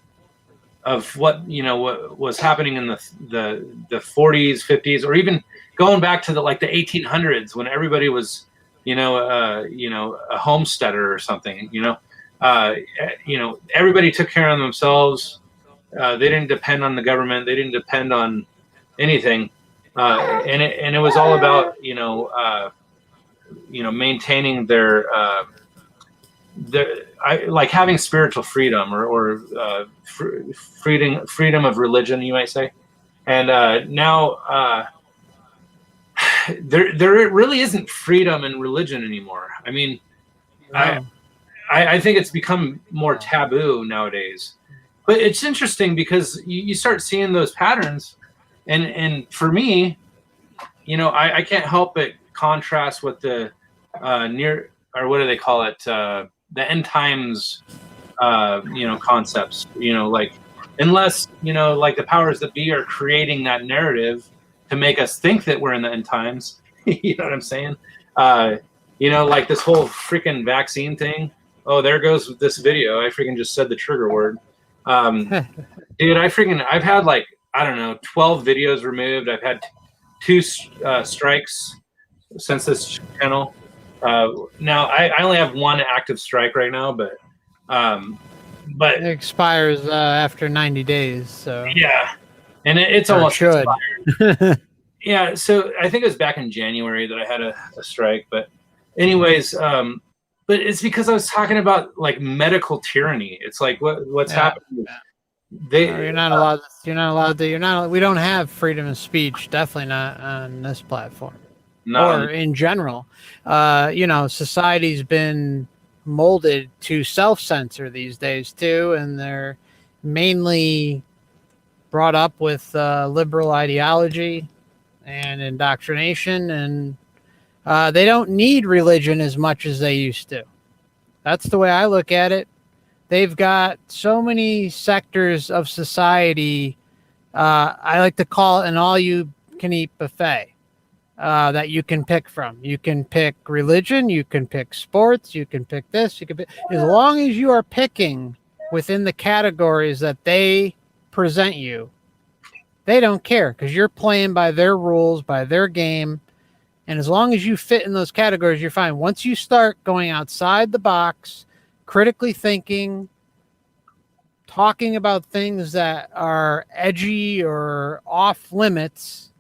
of what was happening in the 40s, 50s, or even going back to the 1800s when everybody was a homesteader or something. Everybody took care of themselves. They didn't depend on the government. They didn't depend on anything, and it was all about maintaining their like having spiritual freedom or freedom of religion, you might say. And now there really isn't freedom in religion anymore. I mean, no. I think it's become more taboo nowadays. But it's interesting because you start seeing those patterns, and for me, I can't help but contrast with the near, or what do they call it? The end times, concepts, like unless, like the powers that be are creating that narrative to make us think that we're in the end times. You know what I'm saying? Like this whole freaking vaccine thing. Oh, there goes this video. I freaking just said the trigger word. Dude, I've had 12 videos removed. I've had 2 strikes since this channel. Now I only have 1 active strike right now, but it expires after 90 days. So yeah, and it's almost expired. Yeah, so I think it was back in January that I had a strike, but anyways, but it's because I was talking about medical tyranny. It's like what's happening. You're not allowed to. We don't have freedom of speech. Definitely not on this platform. Or in general, society's been molded to self-censor these days too, and they're mainly brought up with liberal ideology and indoctrination, and they don't need religion as much as they used to. That's the way I look at it. They've got so many sectors of society. I like to call it an all-you-can-eat buffet. That you can pick from. You can pick religion, you can pick sports, you can pick this, you can pick, as long as you are picking within the categories that they present you, They don't care because you're playing by their rules, by their game. And as long as you fit in those categories, you're fine. Once you start going outside the box, critically thinking, talking about things that are edgy or off limits,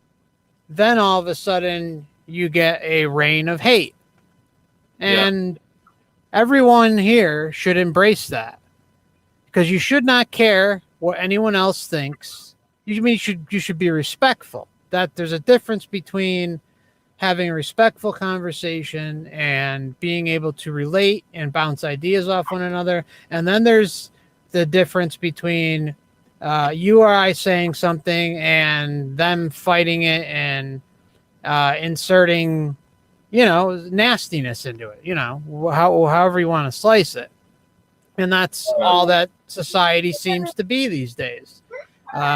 then all of a sudden you get a reign of hate. And everyone here should embrace that, because you should not care what anyone else thinks. You should be respectful. That there's a difference between having a respectful conversation and being able to relate and bounce ideas off one another. And then there's the difference between you or I saying something and them fighting it and inserting, nastiness into it, however you want to slice it. And that's all that society seems to be these days.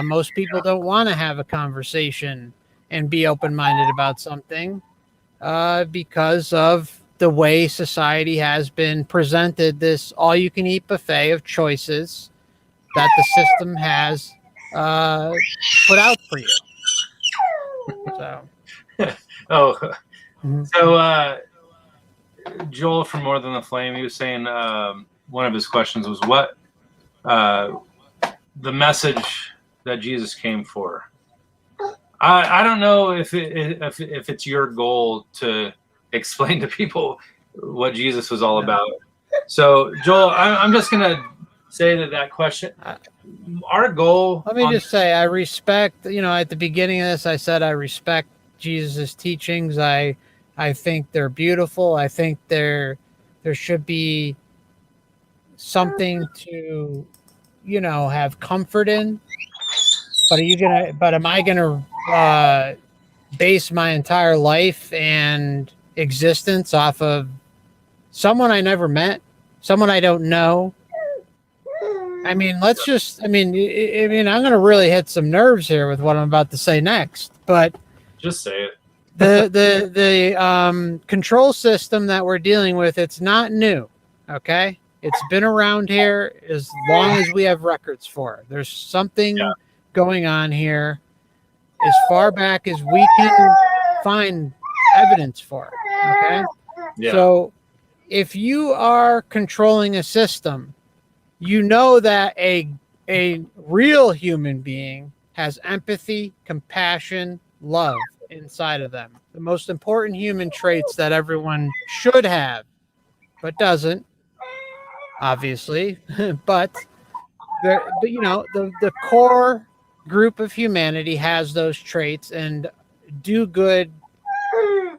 Most people don't want to have a conversation and be open-minded about something because of the way society has been presented, this all-you-can-eat buffet of choices that the system has put out for you. So, So Joel from More Than the Flame, he was saying one of his questions was what the message that Jesus came for. I don't know if it's your goal to explain to people what Jesus was all about. So Joel, I'm just gonna say that question. Our goal. Let me just say, I respect. At the beginning of this, I said I respect Jesus' teachings. I think they're beautiful. I think there should be something to, have comfort in. But am I gonna base my entire life and existence off of someone I never met, someone I don't know? I'm going to really hit some nerves here with what I'm about to say next, but just say it. The control system that we're dealing with, it's not new. Okay. It's been around here as long as we have records for it. There's something going on here as far back as we can find evidence for it. Okay. Yeah. So if you are controlling a system, you know that a real human being has empathy, compassion, love inside of them. The most important human traits that everyone should have, but doesn't, obviously. But the core group of humanity has those traits and do good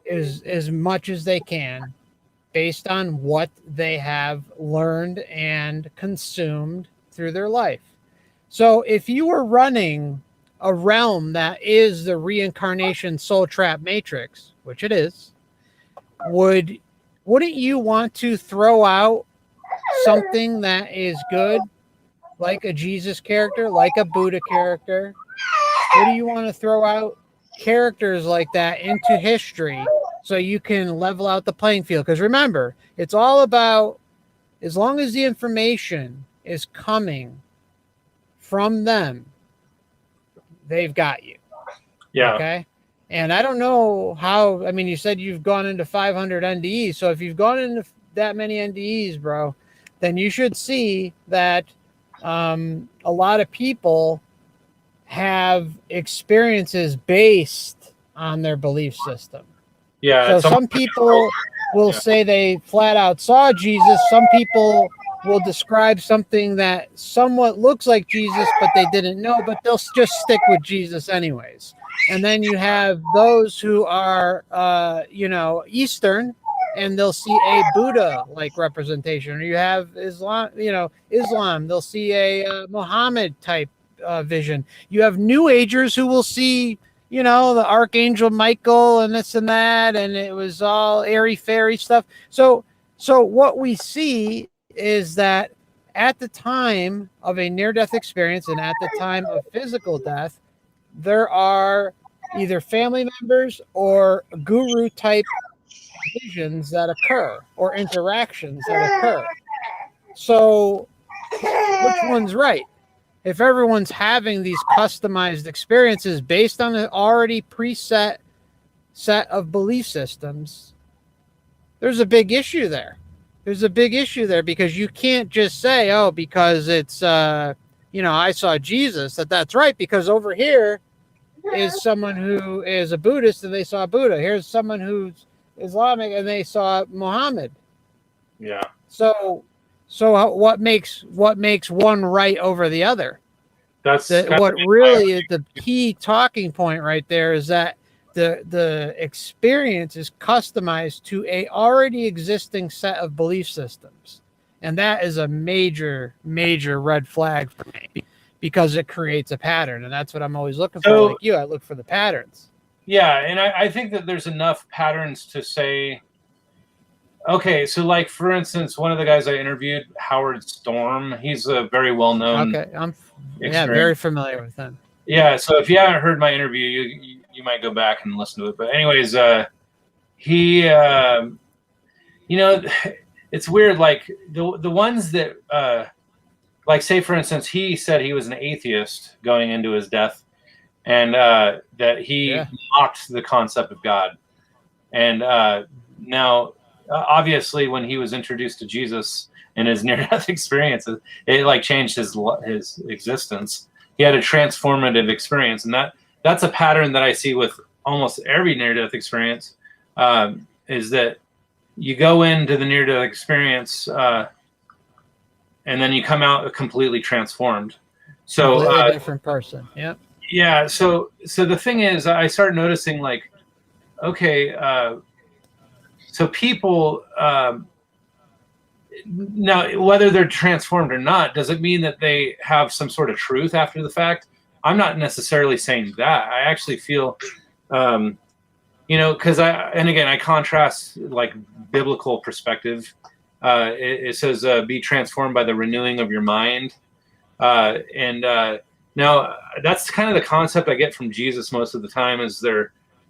as much as they can based on what they have learned and consumed through their life. So if you were running a realm that is the reincarnation soul trap matrix, which it is, wouldn't you want to throw out something that is good, like a Jesus character, like a Buddha character? What do you want to throw out characters like that into history so you can level out the playing field? Because remember, it's all about, as long as the information is coming from them, they've got you. Yeah. Okay. And I don't know how. I mean, you said you've gone into 500 NDEs. So if you've gone into that many NDEs, bro, then you should see that a lot of people have experiences based on their belief system. Yeah. So some people will say they flat out saw Jesus. Some people will describe something that somewhat looks like Jesus, but they didn't know, but they'll just stick with Jesus anyways. And then you have those who are, Eastern, and they'll see a Buddha-like representation. Or you have Islam, they'll see a Muhammad-type vision. You have New Agers who will see, the Archangel Michael and this and that, and it was all airy-fairy stuff. So what we see is that at the time of a near-death experience and at the time of physical death, there are either family members or guru-type visions that occur or interactions that occur. So which one's right? if everyone's having these customized experiences based on an already preset set of belief systems, there's a big issue there. There's a big issue there because you can't just say, oh, because it's, I saw Jesus, that's right. Because over here is someone who is a Buddhist and they saw Buddha. Here's someone who's Islamic and they saw Muhammad. Yeah. So what makes one right over the other? That's what really is the key talking point right there is that the experience is customized to a already existing set of belief systems, and that is a major red flag for me because it creates a pattern, and that's what I'm always looking for. Like you, I look for the patterns. Yeah, and I think that there's enough patterns to say. Okay, so like for instance, one of the guys I interviewed, Howard Storm, he's a very well-known. Okay, I'm very familiar with him. Yeah, so if you haven't heard my interview, you might go back and listen to it. But anyways, he, it's weird. Like the ones that, like say for instance, he said he was an atheist going into his death, and that he mocked the concept of God, and now. Obviously, when he was introduced to Jesus in his near-death experiences, it like changed his existence. He had a transformative experience, and that's a pattern that I see with almost every near-death experience. Is that you go into the near-death experience, and then you come out completely transformed. So completely different person. Yeah. Yeah. So the thing is, I started noticing like, okay. So people, now whether they're transformed or not, does it mean that they have some sort of truth after the fact? I'm not necessarily saying that. I actually feel, because I contrast like biblical perspective. It says, be transformed by the renewing of your mind. Now that's kind of the concept I get from Jesus most of the time is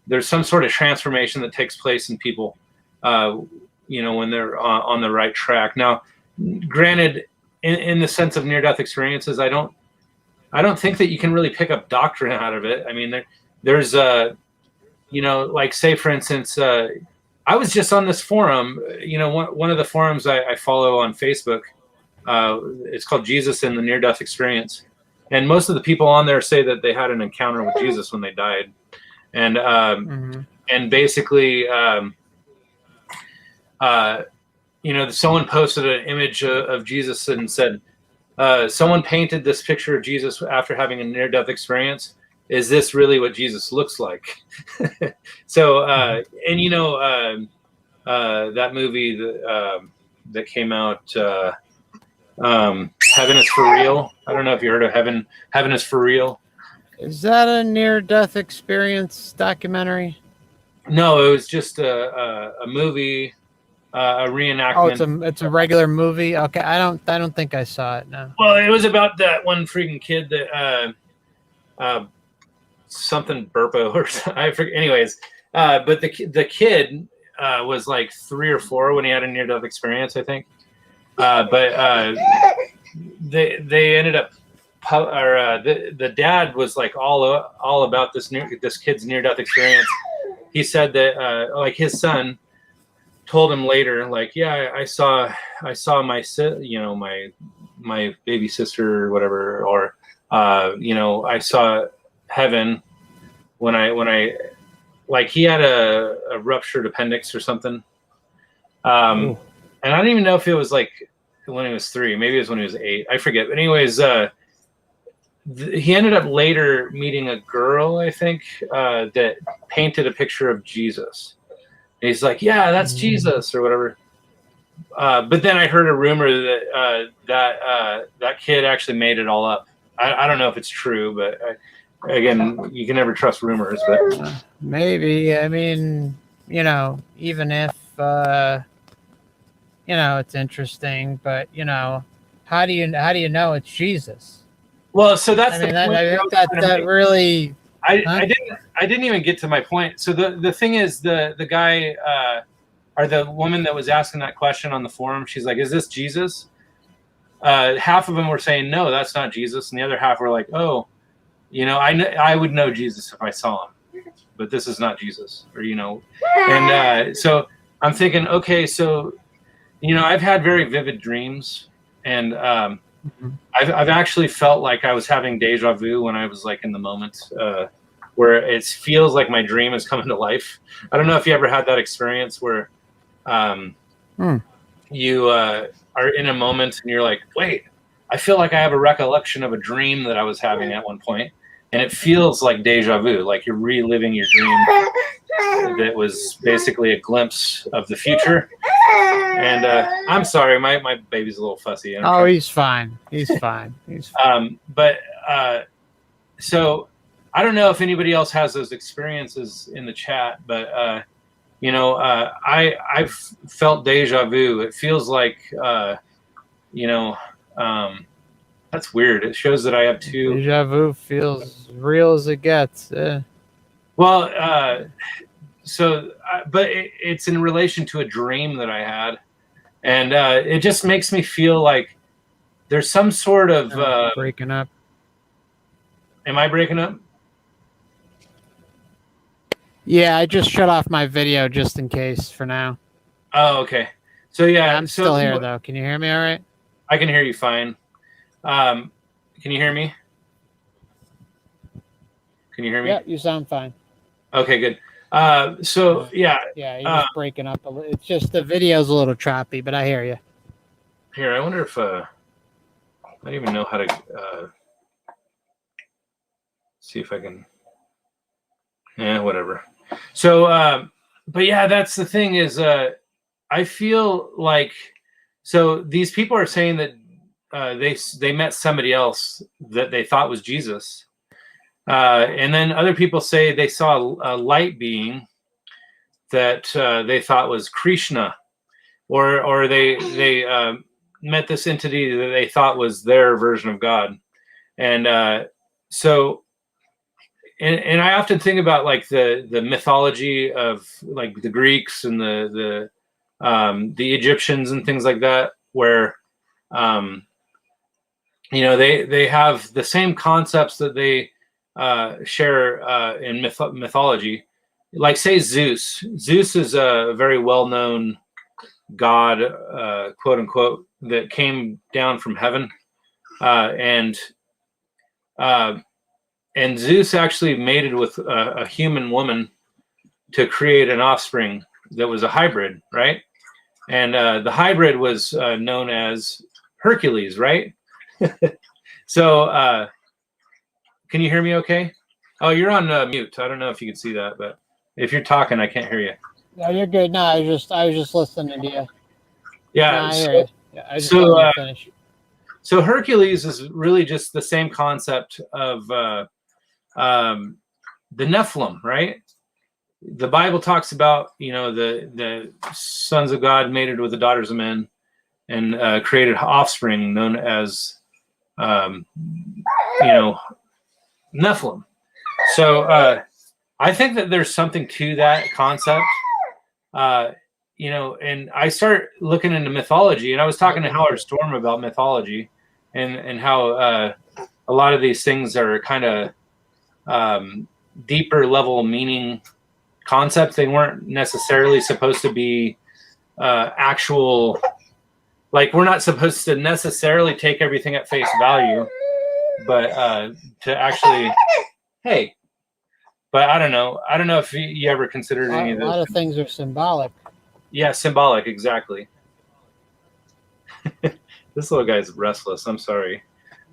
there's some sort of transformation that takes place in people. When they're on the right track. Now, granted, in the sense of near-death experiences, I don't think that you can really pick up doctrine out of it. I mean, there's like say for instance, I was just on this forum. One of the forums I follow on Facebook. It's called Jesus and the Near-Death Experience, and most of the people on there say that they had an encounter with Jesus when they died, and and basically. Someone posted an image of Jesus and said, someone painted this picture of Jesus after having a near-death experience. Is this really what Jesus looks like? So, that movie that came out, Heaven is for Real. I don't know if you heard of Heaven is for Real. Is that a near-death experience documentary? No, it was just a movie. A reenactment. Oh, it's a regular movie. Okay, I don't think I saw it. No. Well, it was about that one freaking kid that something Burpo or something. I forget. Anyways, but the kid was like 3 or 4 when he had a near-death experience, I think. But they ended up, the dad was like all about this kid's near-death experience. He said that like his son told him later, like, yeah, I saw my my baby sister or whatever, or I saw heaven when I like he had a ruptured appendix or something. And I don't even know if it was like when he was 3, maybe it was when he was 8. I forget. But anyways, he ended up later meeting a girl, I think, that painted a picture of Jesus. And he's like, yeah, that's Jesus or whatever. But then I heard a rumor that that kid actually made it all up. I don't know if it's true, but again, you can never trust rumors. But maybe. I mean, even if it's interesting, but how do you know it's Jesus? Well, so that's I think that really. I didn't even get to my point. So the thing is, the guy or the woman that was asking that question on the forum, she's like, "Is this Jesus?" half of them were saying, no, that's not Jesus. And the other half were like, oh, I would know Jesus if I saw him, but this is not Jesus, or, and so I'm thinking, okay, so, I've had very vivid dreams, and I've actually felt like I was having deja vu when I was like in the moment, where it feels like my dream is coming to life. I don't know if you ever had that experience where you are in a moment and you're like, wait, I feel like I have a recollection of a dream that I was having at one point, and it feels like deja vu, like you're reliving your dream that was basically a glimpse of the future. And I'm sorry, my baby's a little fussy. He's fine. He's fine. He's fine. So I don't know if anybody else has those experiences in the chat, but I've felt deja vu. It feels like that's weird. It shows that I have two. Deja vu feels real as it gets. Well, but it's in relation to a dream that I had, and it just makes me feel like there's some sort of breaking up. Am I breaking up? Yeah, I just shut off my video just in case for now. Oh, okay. So yeah, I'm still here though. Can you hear me all right? I can hear you fine. Can you hear me? Can you hear me? Yeah, you sound fine. Okay, good. So yeah. Yeah, you're just breaking up a little. It's just the video's a little choppy, but I hear you. Here, I wonder if I don't even know how to see if I can. Yeah, whatever. So, but yeah, that's the thing is, I feel like, so these people are saying that they met somebody else that they thought was Jesus, and then other people say they saw a light being that they thought was Krishna, or they met this entity that they thought was their version of God, and so. And I often think about like the mythology of like the Greeks and the Egyptians and things like that, where they have the same concepts that they share in mythology. Like say Zeus. Zeus is a very well-known god, quote unquote, that came down from heaven, and Zeus actually mated with a human woman to create an offspring that was a hybrid, right? And the hybrid was known as Hercules, right? So, can you hear me okay? Oh, you're on mute. I don't know if you can see that, but if you're talking, I can't hear you. No, you're good. No, I was just listening to you. Yeah. No, I hear you. Yeah, I just let you finish. So Hercules is really just the same concept of the Nephilim, right? The Bible talks about, the sons of God mated with the daughters of men and created offspring known as, Nephilim. So I think that there's something to that concept, and I start looking into mythology, and I was talking to Howard Storm about mythology and how a lot of these things are kind of deeper level meaning concepts. They weren't necessarily supposed to be actual, like we're not supposed to necessarily take everything at face value, but to actually, hey, but I don't know if you ever considered any of those. A lot of things are symbolic. Yeah, symbolic, exactly. This little guy's restless. I'm sorry.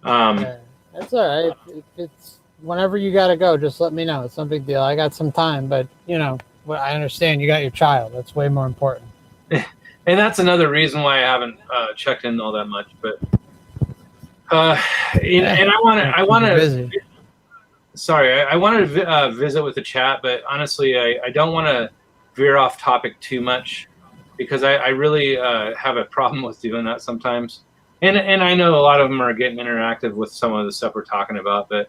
Yeah, that's all right. It's whenever you got to go, just let me know. It's no big deal. I got some time, but I understand you got your child. That's way more important. And that's another reason why I haven't checked in all that much. But and I want to. Sorry, I wanted to visit with the chat, but honestly, I don't want to veer off topic too much because I really have a problem with doing that sometimes. And I know a lot of them are getting interactive with some of the stuff we're talking about, but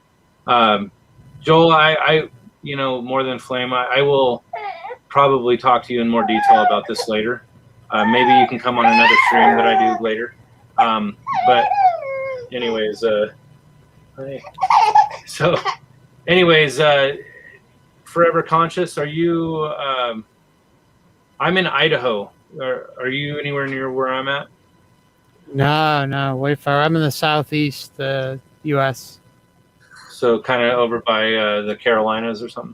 Joel, I more than Flame, I will probably talk to you in more detail about this later. Maybe you can come on another stream that I do later. But anyways, so anyways, Forever Conscious, are you? I'm in Idaho. Are you anywhere near where I'm at? No, way far. I'm in the southeast U.S. So kind of over by the Carolinas or something,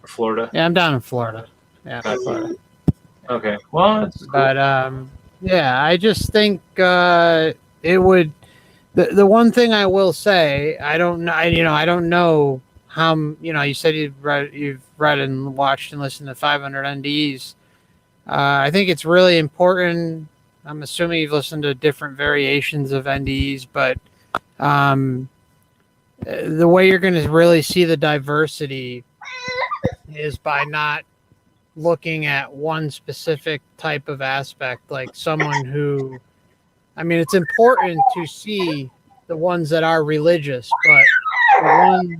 or Florida. Yeah, I'm down in Florida. Yeah, Florida. Okay. Well, it's cool. But yeah, I just think it would. The one thing I will say, I don't know. I don't know how. You said you've read and watched and listened to 500 NDEs. I think it's really important. I'm assuming you've listened to different variations of NDEs, but the way you're going to really see the diversity is by not looking at one specific type of aspect, like someone who, it's important to see the ones that are religious, but the ones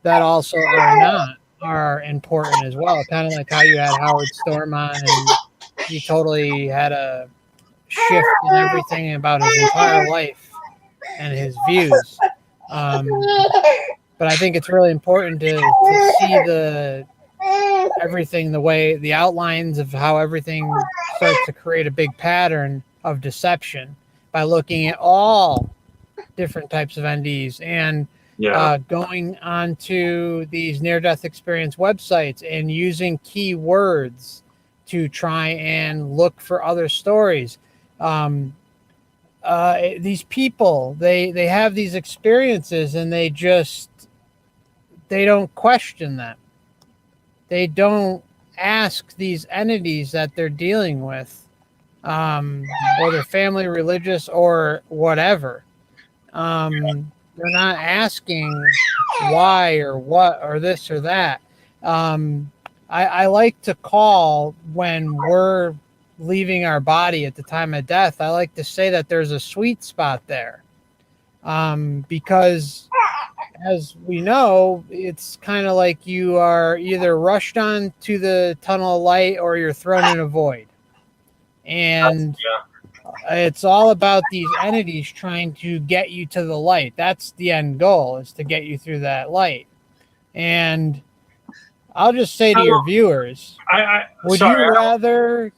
that also are not are important as well. Kind of like how you had Howard Storm on, and he totally had a shift in everything about his entire life and his views. But I think it's really important to see everything, the outlines of how everything starts to create a big pattern of deception by looking at all different types of NDs and going onto these near-death experience websites and using keywords to try and look for other stories. These people, they have these experiences and they don't question them. They don't ask these entities that they're dealing with, whether family, religious, or whatever. They're not asking why or what or this or that. I like to call when we're leaving our body at the time of death. I like to say that there's a sweet spot there, because as we know, it's kind of like you are either rushed on to the tunnel of light or you're thrown in a void. And it's all about these entities trying to get you to the light. That's the end goal, is to get you through that light. And I'll just say to your viewers, would you rather...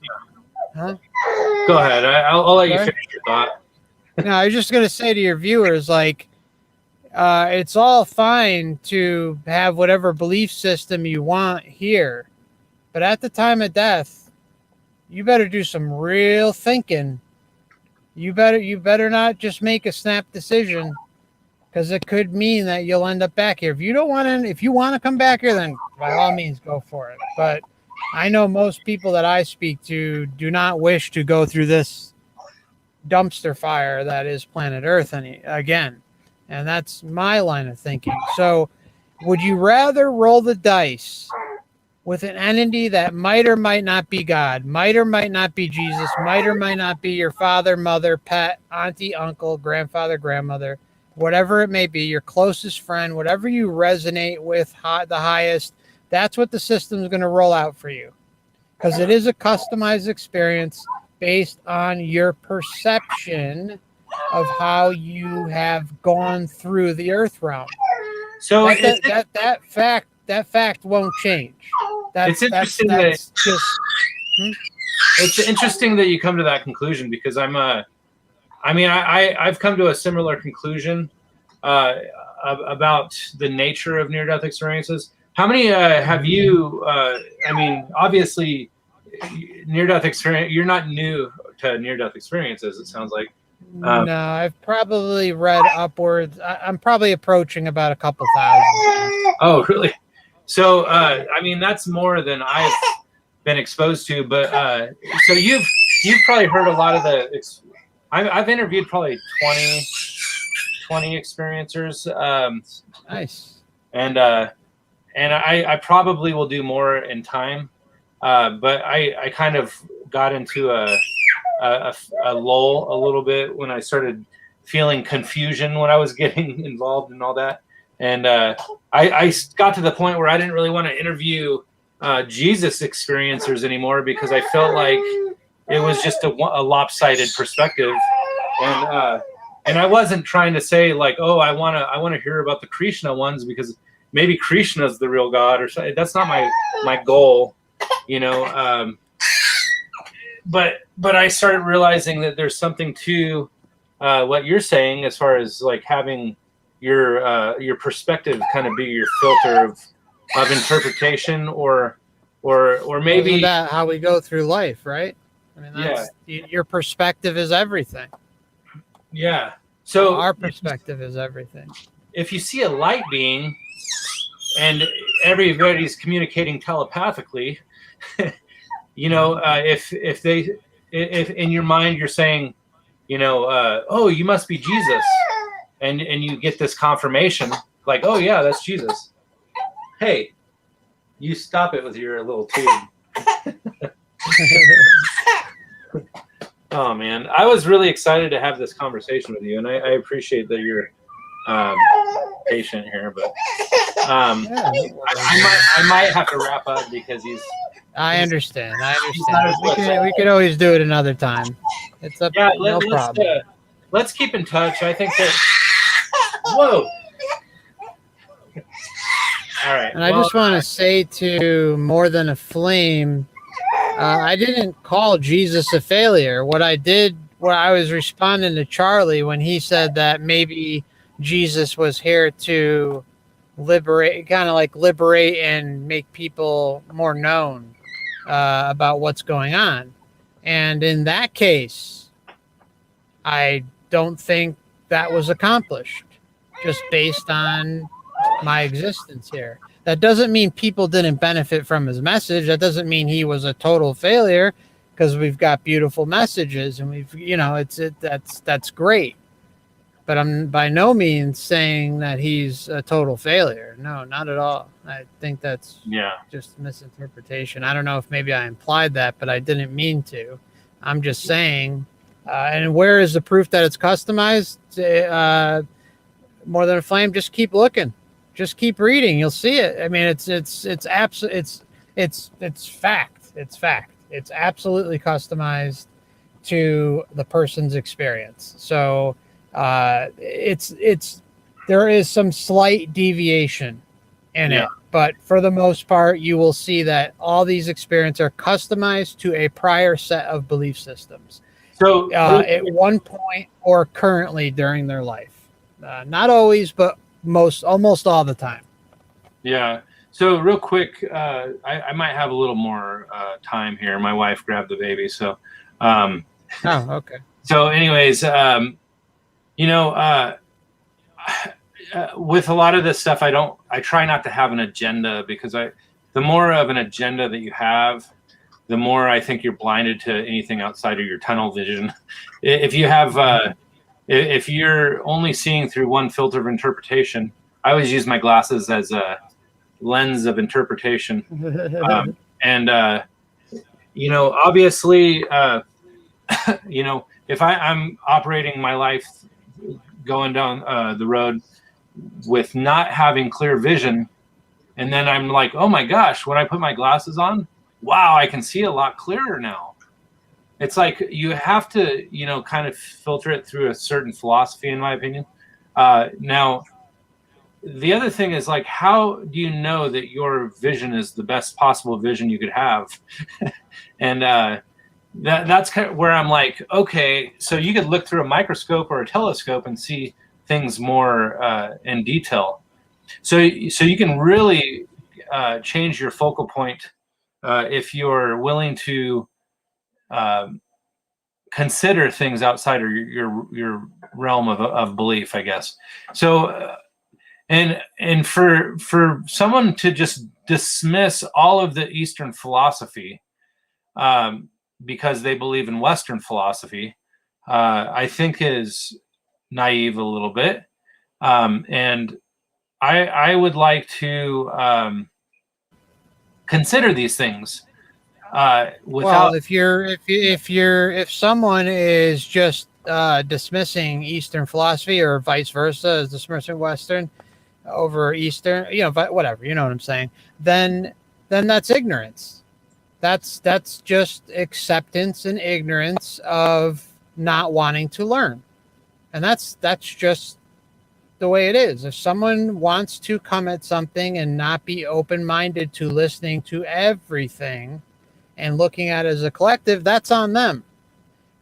Huh? Go ahead. I'll let you finish your thought. No, I was just going to say to your viewers, it's all fine to have whatever belief system you want here, but at the time of death, you better do some real thinking. You better not just make a snap decision, because it could mean that you'll end up back here. If you want to come back here, then by all means go for it. But I know most people that I speak to do not wish to go through this dumpster fire that is planet Earth again. And that's my line of thinking. So would you rather roll the dice with an entity that might or might not be God, might or might not be Jesus, might or might not be your father, mother, pet, auntie, uncle, grandfather, grandmother, whatever it may be, your closest friend, whatever you resonate with the highest, that's what the system is going to roll out for you. Because it is a customized experience based on your perception of how you have gone through the earth realm. So that fact won't change. It's interesting it's interesting that you come to that conclusion, because I've come to a similar conclusion about the nature of near-death experiences. How many have you? Obviously, near-death experience. You're not new to near-death experiences, it sounds like. No, I've probably read upwards. I'm probably approaching about a couple thousand. Oh, really? So, that's more than I've been exposed to. But so you've probably heard a lot of the. I've interviewed probably 20 experiencers. Nice. And I probably will do more in time. But I kind of got into a lull a little bit when I started feeling confusion when I was getting involved in all that. And I got to the point where I didn't really want to interview Jesus experiencers anymore, because I felt like it was just a lopsided perspective. And I wasn't trying to say like, oh, I want to hear about the Krishna ones because maybe Krishna's the real God or something. That's not my goal, you know. But I started realizing that there's something to what you're saying as far as like having your perspective kind of be your filter of interpretation, or maybe isn't that how we go through life, right? I mean, that's your perspective is everything. Yeah. So our perspective is everything. If you see a light being and everybody's communicating telepathically, you know, if in your mind you're saying, you know, oh, you must be Jesus, and you get this confirmation, like, oh yeah, that's Jesus. Hey, you stop it with your little tube. Oh man, I was really excited to have this conversation with you, and I appreciate that you're patient here, but I might have to wrap up because I understand. We could always do it another time. It's up. Yeah, no problem. Let's keep in touch. I think that. Whoa. All right. And I just want to say to More Than a Flame, I didn't call Jesus a failure. What I was responding to Charlie when he said that maybe Jesus was here to liberate and make people more known about what's going on. And in that case, I don't think that was accomplished just based on my existence here. That doesn't mean people didn't benefit from his message. That doesn't mean he was a total failure, because we've got beautiful messages and that's great. But I'm by no means saying that he's a total failure. No, not at all. I think that's just misinterpretation. I don't know if maybe I implied that, but I didn't mean to. I'm just saying, and where is the proof that it's customized? More Than a Flame, just keep looking. Just keep reading. You'll see it. I mean, it's fact. It's fact. It's absolutely customized to the person's experience. So there is some slight deviation in it, but for the most part, you will see that all these experiences are customized to a prior set of belief systems. So at one point or currently during their life, not always, but almost all the time. Yeah. So real quick, I might have a little more time here. My wife grabbed the baby, so. Oh, okay. So, anyways, you know, with a lot of this stuff, I try not to have an agenda, because the more of an agenda that you have, the more I think you're blinded to anything outside of your tunnel vision. If you have, if you're only seeing through one filter of interpretation, I always use my glasses as a lens of interpretation. And, you know, obviously, you know, if I'm operating my life going down the road with not having clear vision, and then I'm like, oh my gosh, when I put my glasses on, wow, I can see a lot clearer now. It's like you have to, you know, kind of filter it through a certain philosophy, in my opinion. Now, the other thing is, like, how do you know that your vision is the best possible vision you could have? And that's kind of where I'm like, okay, so you could look through a microscope or a telescope and see things more in detail. So you can really change your focal point if you're willing to consider things outside of your realm of belief, I guess. So and for someone to just dismiss all of the Eastern philosophy because they believe in Western philosophy, I think is naive a little bit. And I would like to consider these things without. Well, if someone is just dismissing Eastern philosophy, or vice versa, is dismissing Western over Eastern, you know, whatever, you know what I'm saying, then that's ignorance. That's just acceptance and ignorance of not wanting to learn. And that's just the way it is. If someone wants to come at something and not be open-minded to listening to everything and looking at it as a collective, that's on them.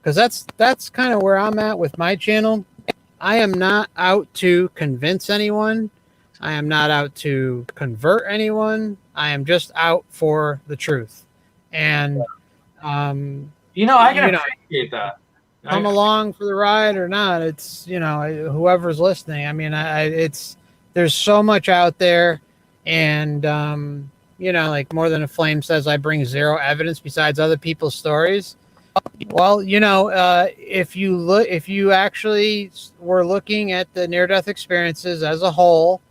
Because that's kind of where I'm at with my channel. I am not out to convince anyone. I am not out to convert anyone. I am just out for the truth. And I can appreciate that. Come along for the ride or not. It's, whoever's listening. I mean, there's so much out there, and like More Than a Flame says, I bring zero evidence besides other people's stories. Well, if you actually were looking at the near-death experiences as a whole,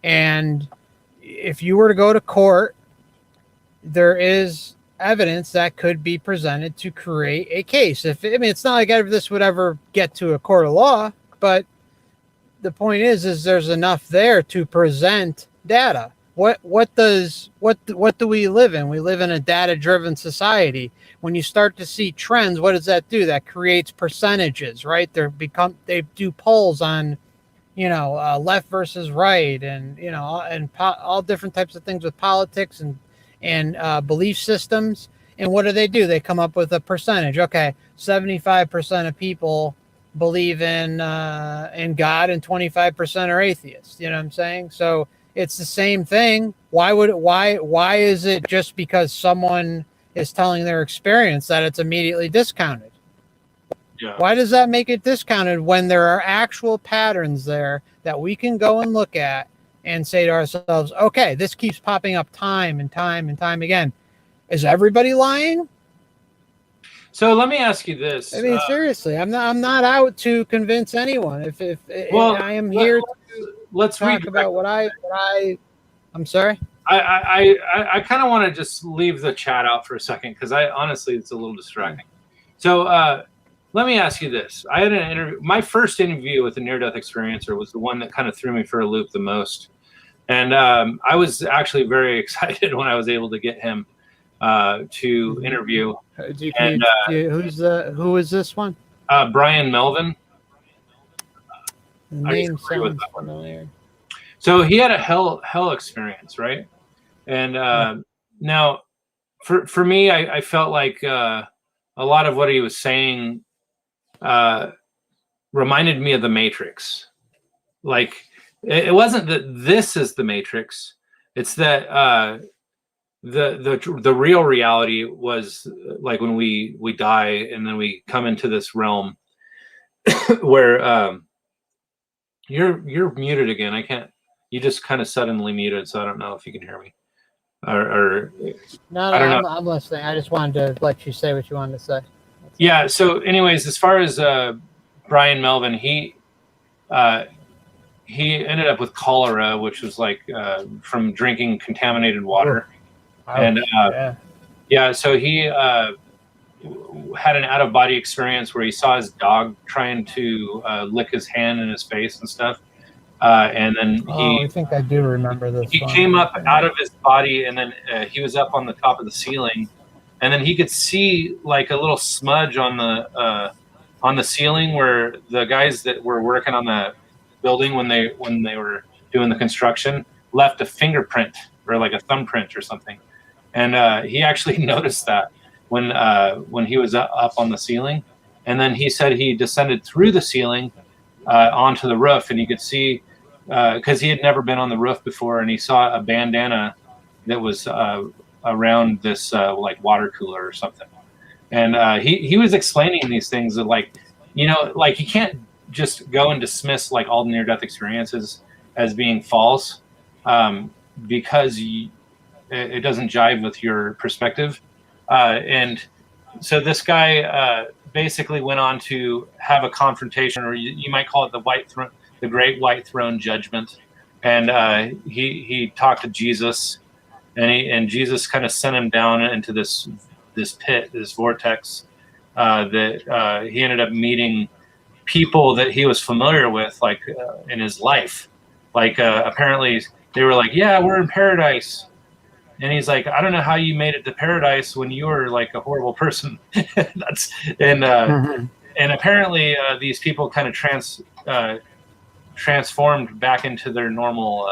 and if you were to go to court, there is evidence that could be presented to create a case. It's not like this would ever get to a court of law, but the point is there's enough there to present data. What do we live in? We live in a data-driven society. When you start to see trends, what does that do? That creates percentages, right? They do polls on, left versus right, and all different types of things with politics and belief systems. And what do? They come up with a percentage. Okay, 75% of people believe in God, and 25% are atheists. You know what I'm saying? So it's the same thing. Why is it just because someone is telling their experience that it's immediately discounted? Yeah. Why does that make it discounted when there are actual patterns there that we can go and look at and say to ourselves, okay, this keeps popping up time and time and time again. Is everybody lying? So let me ask you this. I mean, seriously, I'm not out to convince anyone. If I am here to talk about what I'm sorry. I kind of want to just leave the chat out for a second, because honestly, it's a little distracting. So let me ask you this. I had an interview. My first interview with a near-death experiencer was the one that kind of threw me for a loop the most. And I was actually very excited when I was able to get him to interview. Who is this one? Brian Melvin. The name sounds familiar. So he had a hell experience, right? And now, for me, I felt like a lot of what he was saying reminded me of the Matrix. Like, it wasn't that this is the Matrix; it's that the real reality was like when we die and then we come into this realm where you're muted again. I can't. You just kind of suddenly muted, so I don't know if you can hear me. Or no, I'm listening. I just wanted to let you say what you wanted to say. Yeah. So, anyways, as far as Brian Melvin, he ended up with cholera, which was like from drinking contaminated water. And so he had an out-of-body experience where he saw his dog trying to lick his hand and his face and stuff. And then I think I do remember this. He came up out of his body, and then he was up on the top of the ceiling, and then he could see like a little smudge on the ceiling where the guys that were working on the building when they were doing the construction left a fingerprint or like a thumbprint or something. And he actually noticed that when he was up on the ceiling, and then he said he descended through the ceiling onto the roof, and he could see. Because he had never been on the roof before, and he saw a bandana that was around this like water cooler or something. And he was explaining these things that, like, like you can't just go and dismiss like all near-death experiences as being false because it doesn't jive with your perspective. And so this guy basically went on to have a confrontation, or you might call it the Great White Throne Judgment, and he talked to Jesus, and Jesus kind of sent him down into this pit, this vortex, that he ended up meeting people that he was familiar with, like in his life, like apparently they were like, yeah, we're in paradise, and he's like, I don't know how you made it to paradise when you were like a horrible person. and apparently these people kind of transformed back into their normal.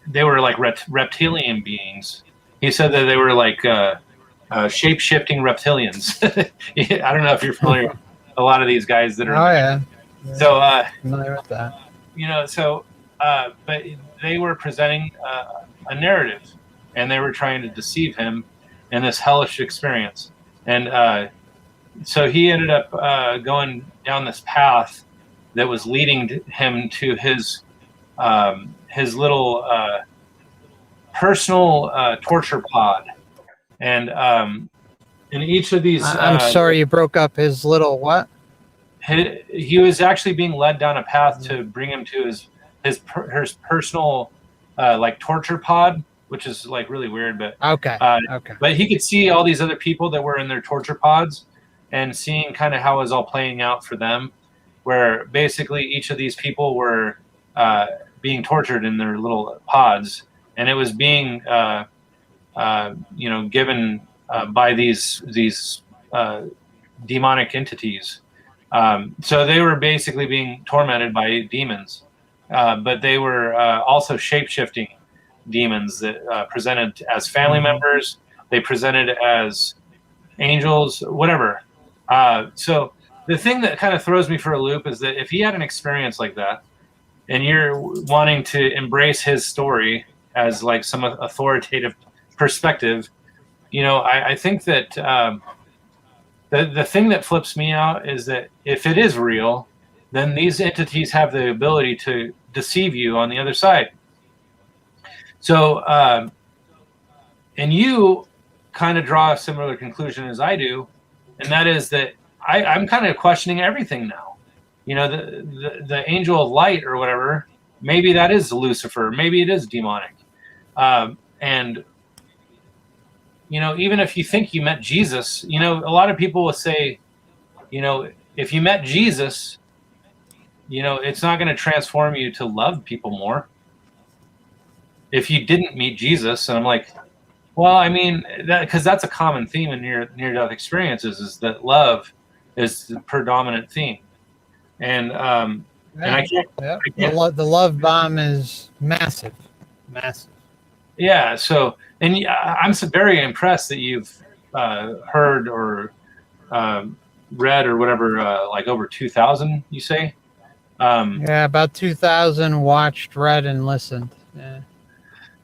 They were like reptilian beings. He said that they were like shape-shifting reptilians. I don't know if you're familiar with a lot of these guys that are. Oh yeah. So Familiar with that. But they were presenting a narrative, and they were trying to deceive him in this hellish experience. And so he ended up going down this path that was leading him to his little personal torture pod. And in each of these, I'm sorry, you broke up. His little what? He was actually being led down a path to bring him to his personal like torture pod, which is like really weird, but okay. But he could see all these other people that were in their torture pods, and seeing kind of how it was all playing out for them, where basically each of these people were being tortured in their little pods, and it was being given by these demonic entities. So they were basically being tormented by demons, but they were also shape-shifting demons that presented as family members. They presented as angels, whatever. So the thing that kind of throws me for a loop is that if he had an experience like that, and you're wanting to embrace his story as like some authoritative perspective, I think that the thing that flips me out is that if it is real, then these entities have the ability to deceive you on the other side. So, and you kind of draw a similar conclusion as I do, and that is that I'm kind of questioning everything now. The angel of light or whatever, maybe that is Lucifer, maybe it is demonic. And even if you think you met Jesus, a lot of people will say, if you met Jesus, it's not going to transform you to love people more. If you didn't meet Jesus, and I'm like, well, I mean, because that's a common theme in near-death experiences, is that love is the predominant theme. And and I can't. The love bomb is massive. Yeah. So, and I'm very impressed that you've heard or read or whatever, like over 2,000, you say? Yeah, about 2,000 watched, read, and listened. Yeah.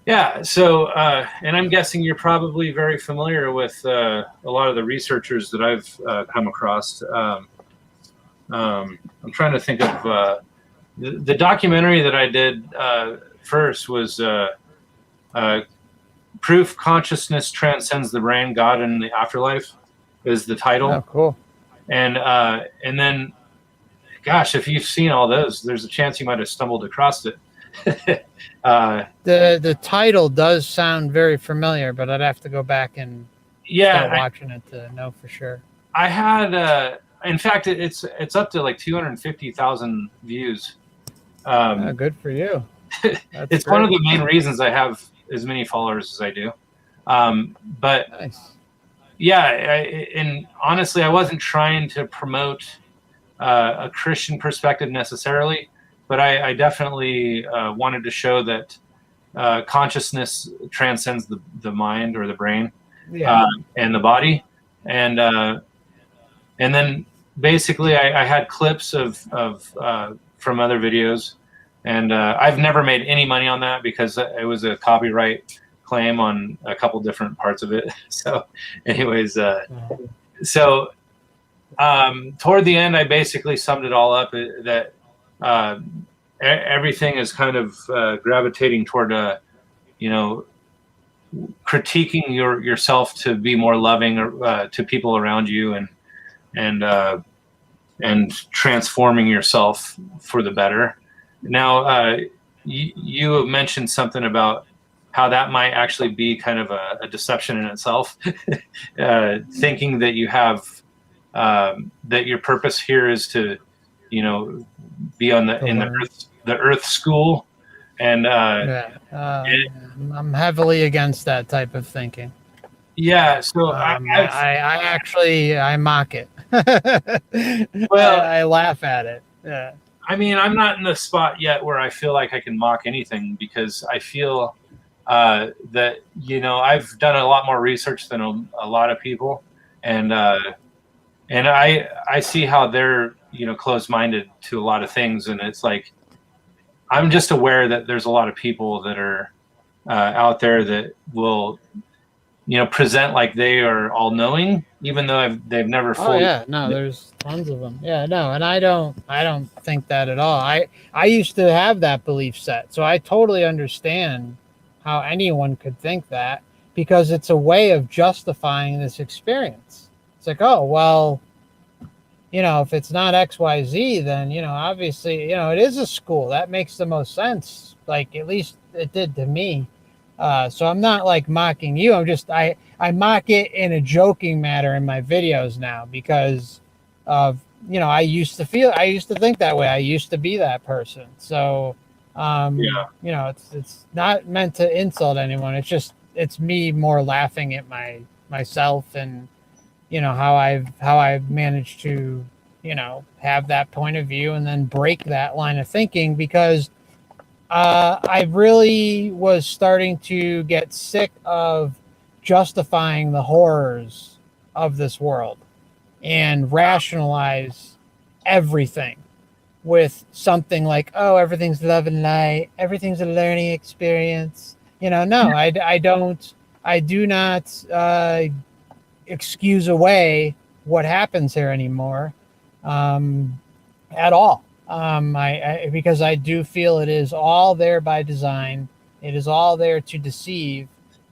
Yeah. So, and I'm guessing you're probably very familiar with a lot of the researchers that I've come across. I'm trying to think of the documentary that I did first was Proof Consciousness Transcends the Brain, God in the Afterlife is the title. Oh, cool. And then, gosh, if you've seen all those, there's a chance you might have stumbled across it. The title does sound very familiar, but I'd have to go back and start watching it to know for sure. I had, in fact, it's up to like 250,000 views. Good for you. It's great. One of the main reasons I have as many followers as I do. But nice. Yeah, and honestly, I wasn't trying to promote a Christian perspective necessarily, but I definitely wanted to show that consciousness transcends the mind or the brain, and the body, and then basically I had clips of from other videos, and I've never made any money on that because it was a copyright claim on a couple different parts of it. So anyways, toward the end, I basically summed it all up that everything is kind of gravitating toward critiquing yourself to be more loving to people around you, and transforming yourself for the better. Now, you mentioned something about how that might actually be kind of a deception in itself, thinking that you have that your purpose here is to, be on the Earth school, and I'm heavily against that type of thinking. Yeah. So I mock it. well, I laugh at it. Yeah. I mean, I'm not in the spot yet where I feel like I can mock anything, because I feel that, I've done a lot more research than a lot of people, and I see how they're closed minded to a lot of things, and it's like I'm just aware that there's a lot of people that are out there that will present like they are all knowing, even though they've never Oh fully. yeah, no, there's tons of them. Yeah, no, and I don't think that at all. I used to have that belief set, so I totally understand how anyone could think that, because it's a way of justifying this experience. It's like, oh well, if it's not XYZ, then obviously, it is a school. That makes the most sense. Like, at least it did to me. So I'm not like mocking you. I mock it in a joking manner in my videos now, because of I used to think that way. I used to be that person. So Yeah. it's not meant to insult anyone. It's me more laughing at myself, and how I've managed to have that point of view and then break that line of thinking, because I really was starting to get sick of justifying the horrors of this world and rationalize everything with something like, oh, everything's love and light, everything's a learning experience. No, I do not excuse away what happens here anymore, at all. Because I do feel it is all there by design. It is all there to deceive,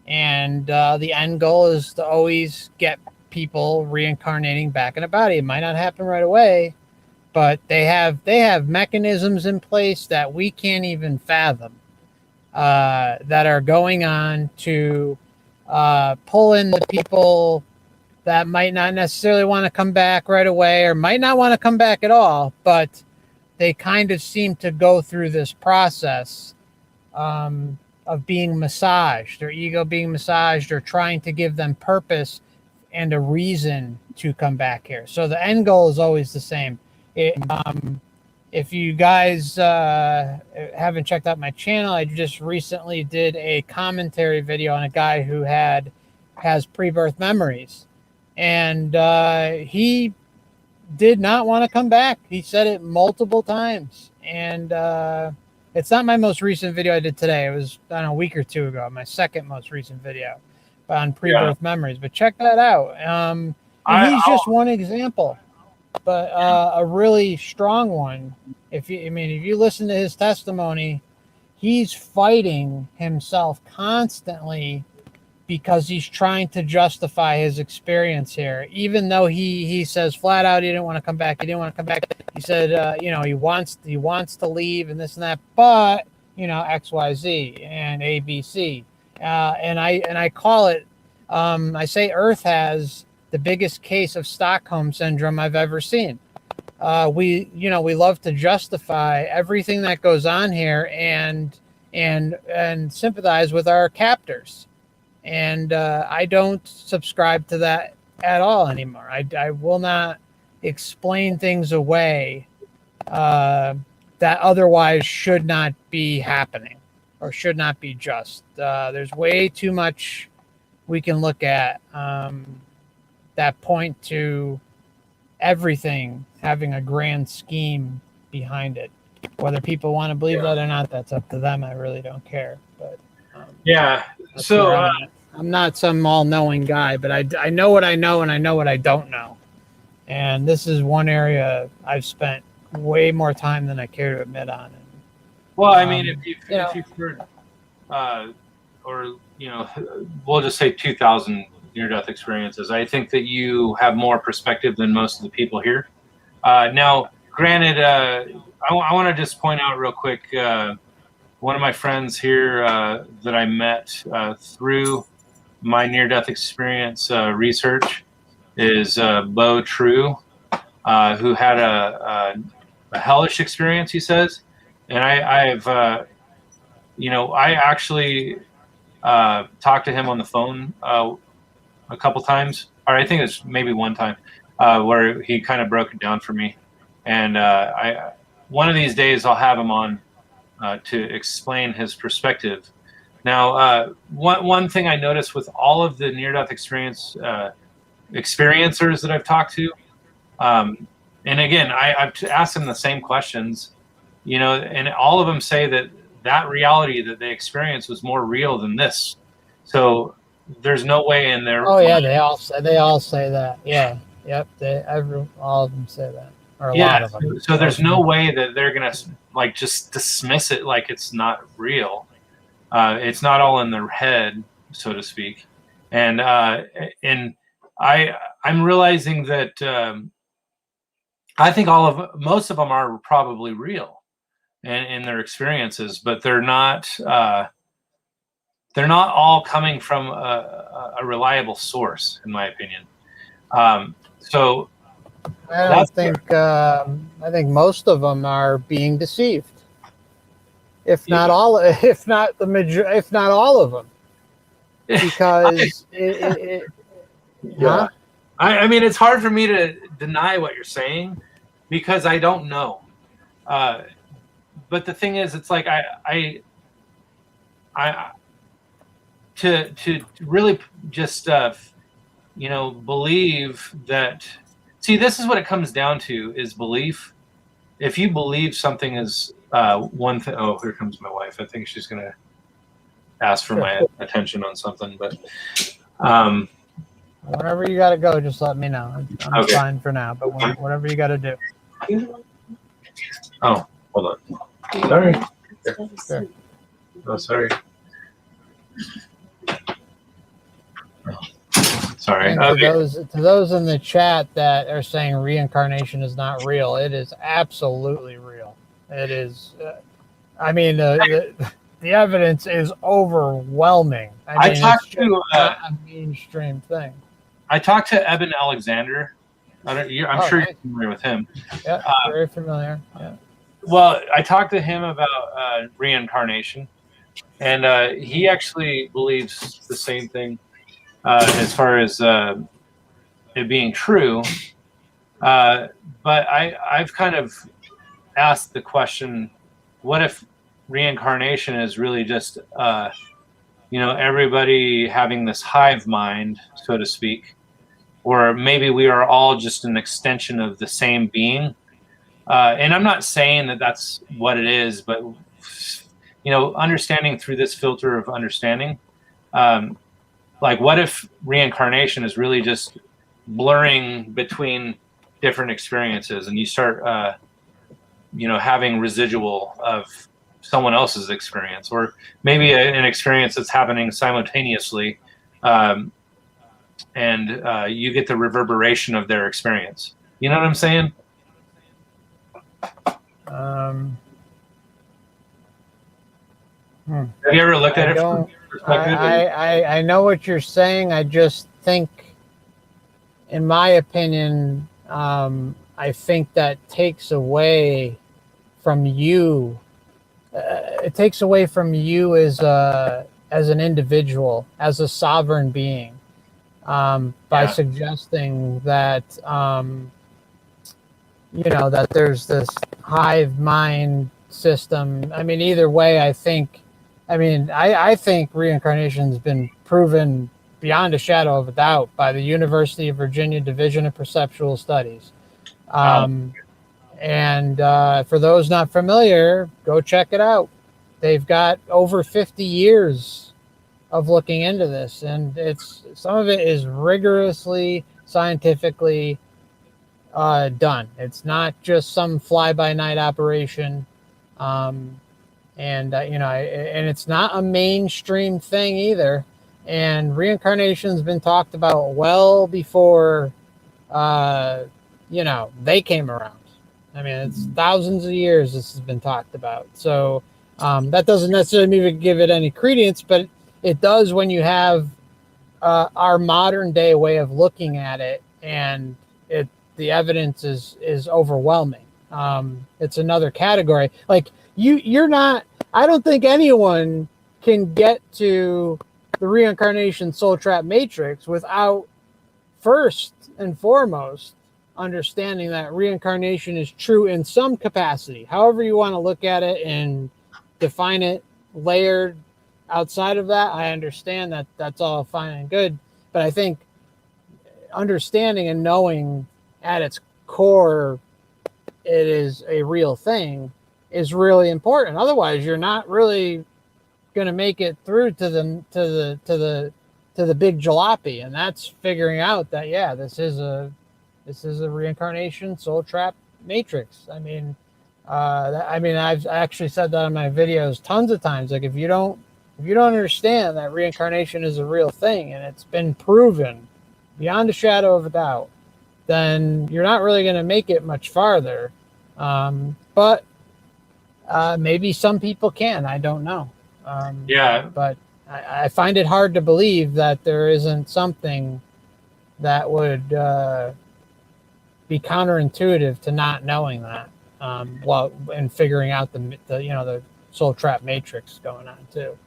and the end goal is to always get people reincarnating back in a body. It might not happen right away, but they have mechanisms in place that we can't even fathom, that are going on to pull in the people that might not necessarily want to come back right away, or might not want to come back at all, but they kind of seem to go through this process, of being massaged, their ego being massaged, or trying to give them purpose and a reason to come back here. So the end goal is always the same. If you guys haven't checked out my channel, I just recently did a commentary video on a guy who has pre-birth memories, and he did not want to come back. He said it multiple times, and it's not my most recent video I did today. It was, I don't know, a week or two ago, my second most recent video on pre-birth memories. But check that out. And he's just one example, but a really strong one. If you listen to his testimony, he's fighting himself constantly, because he's trying to justify his experience here, even though he says flat out he didn't want to come back. He didn't want to come back. He said, he wants to leave and this and that, but XYZ and ABC, and I call it. I say Earth has the biggest case of Stockholm syndrome I've ever seen. We love to justify everything that goes on here, and sympathize with our captors. And I don't subscribe to that at all anymore. I will not explain things away that otherwise should not be happening, or should not be just. There's way too much we can look at that point to everything having a grand scheme behind it. Whether people want to believe that or not, that's up to them. I really don't care. But yeah. So I'm not some all-knowing guy, but I know what I know, and I know what I don't know. And this is one area I've spent way more time than I care to admit on. Well, I mean, if you've heard, or we'll just say 2,000 near-death experiences, I think that you have more perspective than most of the people here. Now, granted, I want to just point out real quick, one of my friends here that I met through my near-death experience research is Bo True, who had a hellish experience, he says. And I actually talked to him on the phone a couple times, or I think it's maybe one time, where he kind of broke it down for me. And one of these days I'll have him on to explain his perspective. Now, one thing I noticed with all of the near-death experience experiencers that I've talked to, and again, I've asked them the same questions, and all of them say that reality that they experienced was more real than this. So there's no way in there. Oh yeah, they all say that. Yeah, yep. All of them say that, or a lot of them. So there's no way that they're gonna like just dismiss it like it's not real. It's not all in their head, so to speak. And I'm realizing that I think most of them are probably real in their experiences, but they're not all coming from a reliable source, in my opinion. So I think most of them are being deceived. If not all of them, because I mean, it's hard for me to deny what you're saying because I don't know. But the thing is, it's like I to really just believe that. See, this is what it comes down to: is belief. If you believe something is one thing. Oh, here comes my wife. I think she's gonna ask for my attention on something. But whenever you got to go, just let me know. I'm fine for now. But whatever you got to do. Oh, hold on. Sorry. Sure. Oh, sorry. Sorry. To those in the chat that are saying reincarnation is not real, it is absolutely real. It is. I mean, the evidence is overwhelming. I mean, talked it's to not a mainstream thing. I talked to Eben Alexander. I'm sure you're familiar with him. Yeah, very familiar. Yeah. Well, I talked to him about reincarnation, and he actually believes the same thing as far as it being true. But I've kind of asked the question, what if reincarnation is really just everybody having this hive mind, so to speak, or maybe we are all just an extension of the same being. And I'm not saying that that's what it is, but understanding through this filter of understanding, like what if reincarnation is really just blurring between different experiences, and you start having residual of someone else's experience, or maybe an experience that's happening simultaneously, and you get the reverberation of their experience. You know what I'm saying? Have you ever looked at it from perspective? I know what you're saying. I just think, in my opinion, I think that takes away from you. It takes away from you as an individual, as a sovereign being, by suggesting that that there's this hive mind system. I mean, either way, I think reincarnation has been proven beyond a shadow of a doubt by the University of Virginia Division of Perceptual Studies. And for those not familiar, go check it out. They've got over 50 years of looking into this, and some of it is rigorously scientifically done. It's not just some fly-by-night operation, and it's not a mainstream thing either. And reincarnation's been talked about well before, they came around. I mean, it's thousands of years this has been talked about. So that doesn't necessarily even give it any credence, but it does when you have our modern day way of looking at it, and the evidence is overwhelming. It's another category. Like you're not. I don't think anyone can get to the reincarnation soul trap matrix without first and foremost understanding that reincarnation is true in some capacity, however you want to look at it and define it, layered outside of that. I understand that that's all fine and good, but I think understanding and knowing at its core it is a real thing is really important. Otherwise, you're not really going to make it through to the big jalopy, and that's figuring out that this is a reincarnation soul trap matrix. I've actually said that in my videos tons of times. Like if you don't understand that reincarnation is a real thing and it's been proven beyond a shadow of a doubt, then you're not really going to make it much farther. But maybe some people can. I don't know. But I find it hard to believe that there isn't something that would be counterintuitive to not knowing that. And figuring out the soul trap matrix going on too.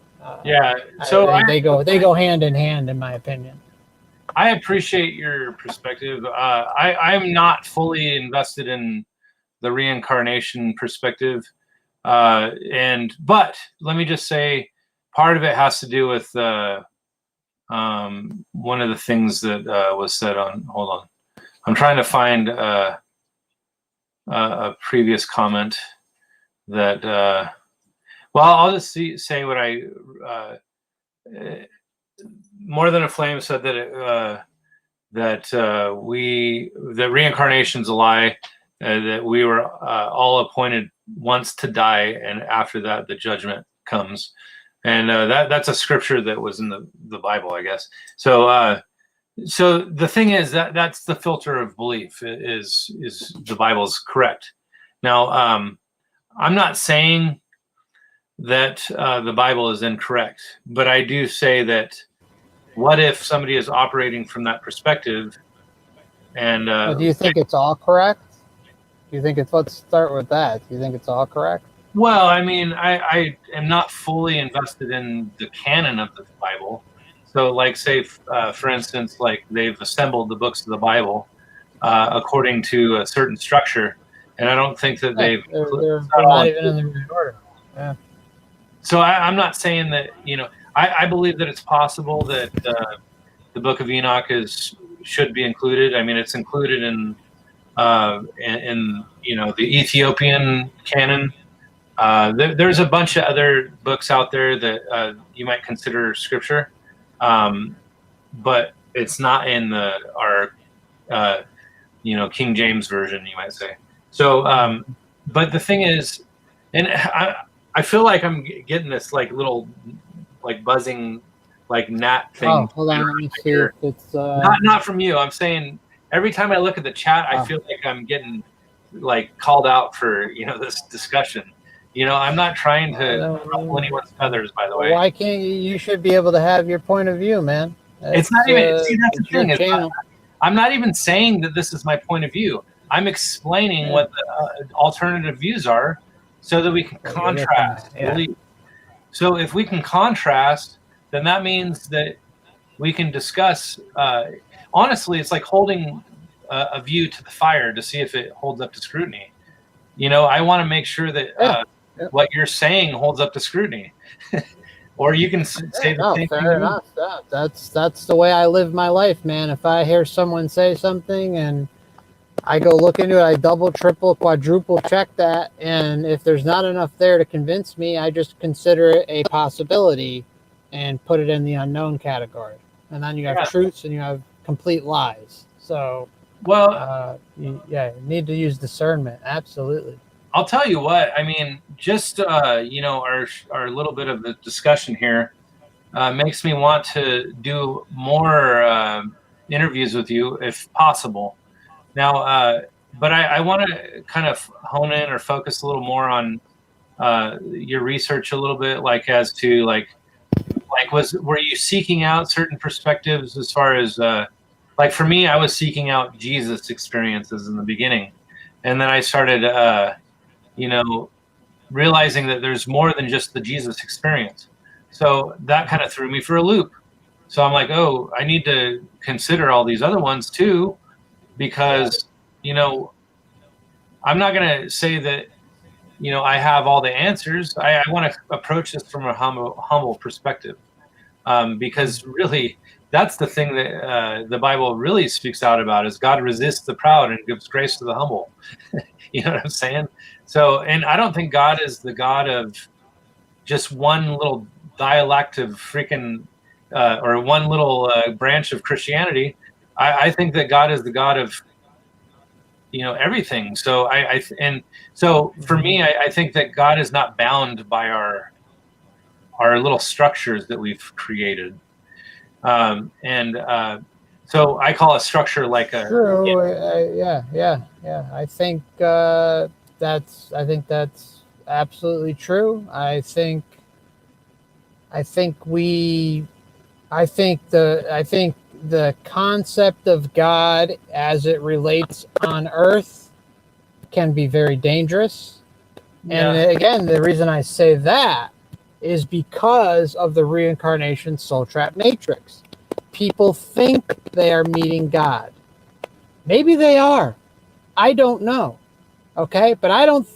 They go hand in hand, in my opinion. I appreciate your perspective. I'm not fully invested in the reincarnation perspective, but let me just say, part of it has to do with one of the things that was said on. Hold on, I'm trying to find a previous comment that. I'll just say what I. More Than a Flame said that that reincarnation's a lie, that we were all appointed once to die, and after that the judgment comes, and that's a scripture that was in the Bible, I guess. So the thing is that's the filter of belief is the Bible's correct. Now I'm not saying that the Bible is incorrect, but I do say that what if somebody is operating from that perspective? And do you think it's all correct? Do you think let's start with that. Do you think it's all correct? Well, I mean, I am not fully invested in the canon of the Bible. So like, say, for instance, like they've assembled the books of the Bible according to a certain structure. And I don't think that they're not even in the right order. Yeah. So I'm not saying that, I believe that it's possible that the Book of Enoch should be included. I mean, it's included in the Ethiopian canon. There's a bunch of other books out there that you might consider scripture, but it's not in our King James version, you might say. So, but the thing is, and I feel like I'm getting this like little like buzzing like gnat thing. Oh, hold on, let me see if it's not from you. I'm saying every time I look at the chat, I feel like I'm getting like called out for this discussion. I'm not trying to ruffle anyone's feathers, by the way. Why can't you should be able to have your point of view, man? It's not even. See, that's the thing. I'm not even saying that this is my point of view. I'm explaining what the alternative views are, so that we can contrast. So if we can contrast, then that means that we can discuss. Honestly, it's like holding a view to the fire to see if it holds up to scrutiny. I want to make sure that what you're saying holds up to scrutiny. Or you can say the same thing. Fair enough. That's the way I live my life, man. If I hear someone say something and I go look into it, I double, triple, quadruple check that, and if there's not enough there to convince me, I just consider it a possibility and put it in the unknown category. And then you have truths and you have complete lies. So, you need to use discernment. Absolutely. I'll tell you what. I mean, just our little bit of the discussion here makes me want to do more interviews with you if possible. Now, but I want to kind of hone in or focus a little more on your research a little bit, like as to were you seeking out certain perspectives as far as like for me, I was seeking out Jesus experiences in the beginning, and then I started realizing that there's more than just the Jesus experience. So that kind of threw me for a loop. So I'm like, oh, I need to consider all these other ones too, because, you know, I'm not going to say that, you know, I have all the answers. I want to approach this from a humble perspective, because really that's the thing that the Bible really speaks out about is God resists the proud and gives grace to the humble. You know what I'm saying? So, and I don't think God is the God of just one little dialect of freaking or one little branch of Christianity. I think that God is the God of, you know, everything. So and so for me, I think that God is not bound by our little structures that we've created. And so I call a structure like a True. Yeah. I think that's absolutely true. I think we I think the concept of God as it relates on Earth can be very dangerous. And yeah. again, the reason I say that is because of the reincarnation soul trap matrix. People think they are meeting God. Maybe they are. I don't know. Okay, but I don't,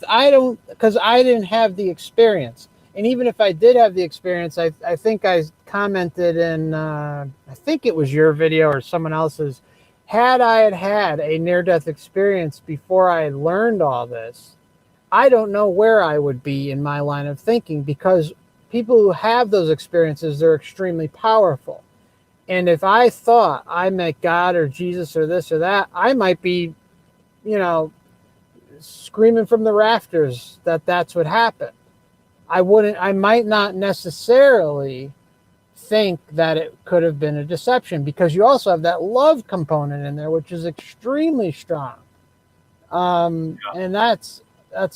because I didn't have the experience. And even if I did have the experience, I think I commented in, I think it was your video or someone else's. Had I had a near-death experience before I learned all this, I don't know where I would be in my line of thinking, because people who have those experiences, they're extremely powerful. And if I thought I met God or Jesus or this or that, I might be, you know, screaming from the rafters that that's what happened. I might not necessarily think that it could have been a deception, because you also have that love component in there, which is extremely strong. And that's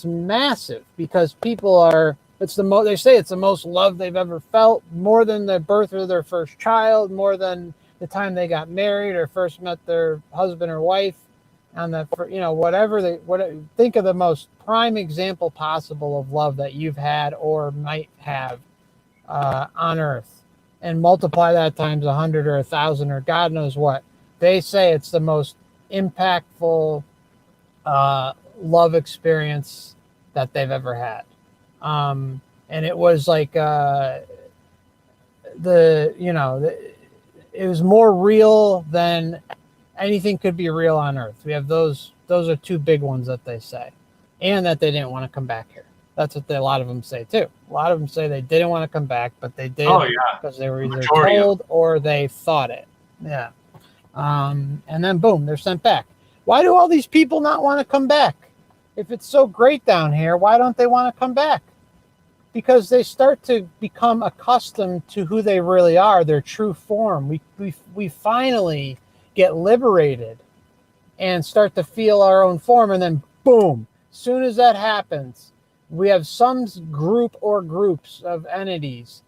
massive, because people are, it's the most, they say it's the most love they've ever felt, more than the birth of their first child, more than the time they got married or first met their husband or wife. And that, you know, think of the most prime example possible of love that you've had or might have on Earth, and multiply that times 100 or 1,000 or God knows what. They say it's the most impactful love experience that they've ever had. And it was like it was more real than anything could be real on Earth. We have those are two big ones that they say, and that they didn't want to come back here. That's what a lot of them say too. A lot of them say they didn't want to come back, but they did. Oh yeah, because they were either told or they thought it. Yeah. And then boom, they're sent back. Why do all these people not want to come back? If it's so great down here, why don't they want to come back? Because they start to become accustomed to who they really are, their true form. We finally get liberated and start to feel our own form, and then boom, soon as that happens, we have some group or groups of entities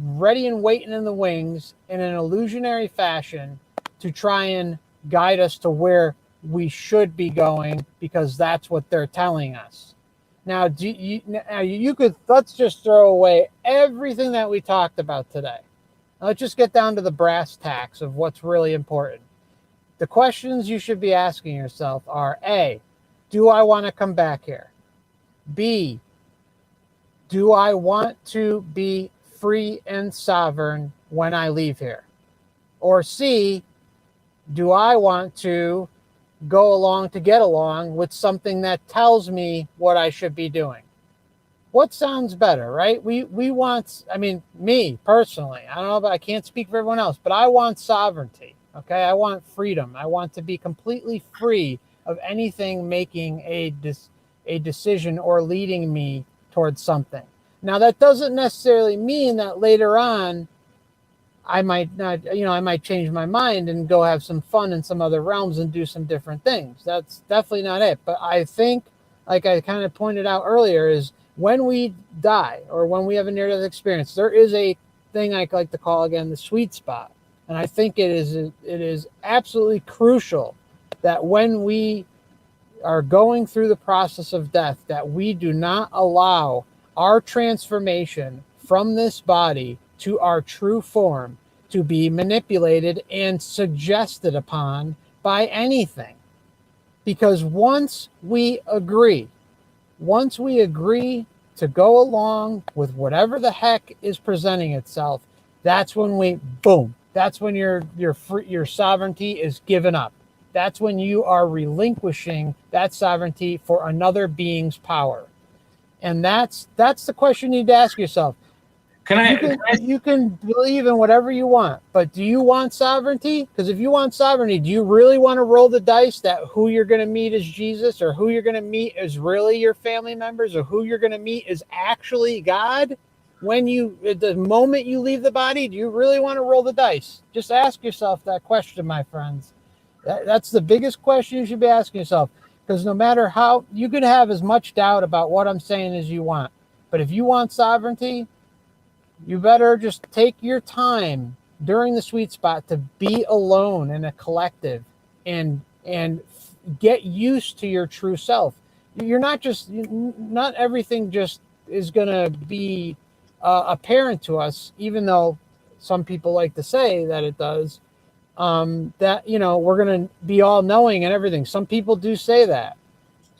ready and waiting in the wings in an illusionary fashion to try and guide us to where we should be going, because that's what they're telling us. Now, you could, let's just throw away everything that we talked about today. Let's just get down to the brass tacks of what's really important. The questions you should be asking yourself are: A, do I want to come back here? B, do I want to be free and sovereign when I leave here? Or C, do I want to go along to get along with something that tells me what I should be doing? What sounds better, right? We want, I mean, me personally, I don't know, but I can't speak for everyone else, but I want sovereignty. Okay, I want freedom. I want to be completely free of anything making a decision or leading me towards something. Now, that doesn't necessarily mean that later on I might not, I might change my mind and go have some fun in some other realms and do some different things. That's definitely not it. But I think, like I kind of pointed out earlier, is when we die or when we have a near-death experience, there is a thing I like to call, again, the sweet spot. And I think it is absolutely crucial that when we are going through the process of death, that we do not allow our transformation from this body to our true form to be manipulated and suggested upon by anything. Because once we agree to go along with whatever the heck is presenting itself, that's when that's when your sovereignty is given up. That's when you are relinquishing that sovereignty for another being's power. And that's the question you need to ask yourself. You can believe in whatever you want, but do you want sovereignty? Because if you want sovereignty, do you really want to roll the dice that who you're going to meet is Jesus, or who you're going to meet is really your family members, or who you're going to meet is actually God? The moment you leave the body, do you really want to roll the dice? Just ask yourself that question, my friends. That's the biggest question you should be asking yourself. Because no matter how, you can have as much doubt about what I'm saying as you want. But if you want sovereignty, you better just take your time during the sweet spot to be alone in a collective and get used to your true self. Not everything just is going to be apparent to us, even though some people like to say that it does. That, we're going to be all knowing and everything. Some people do say that,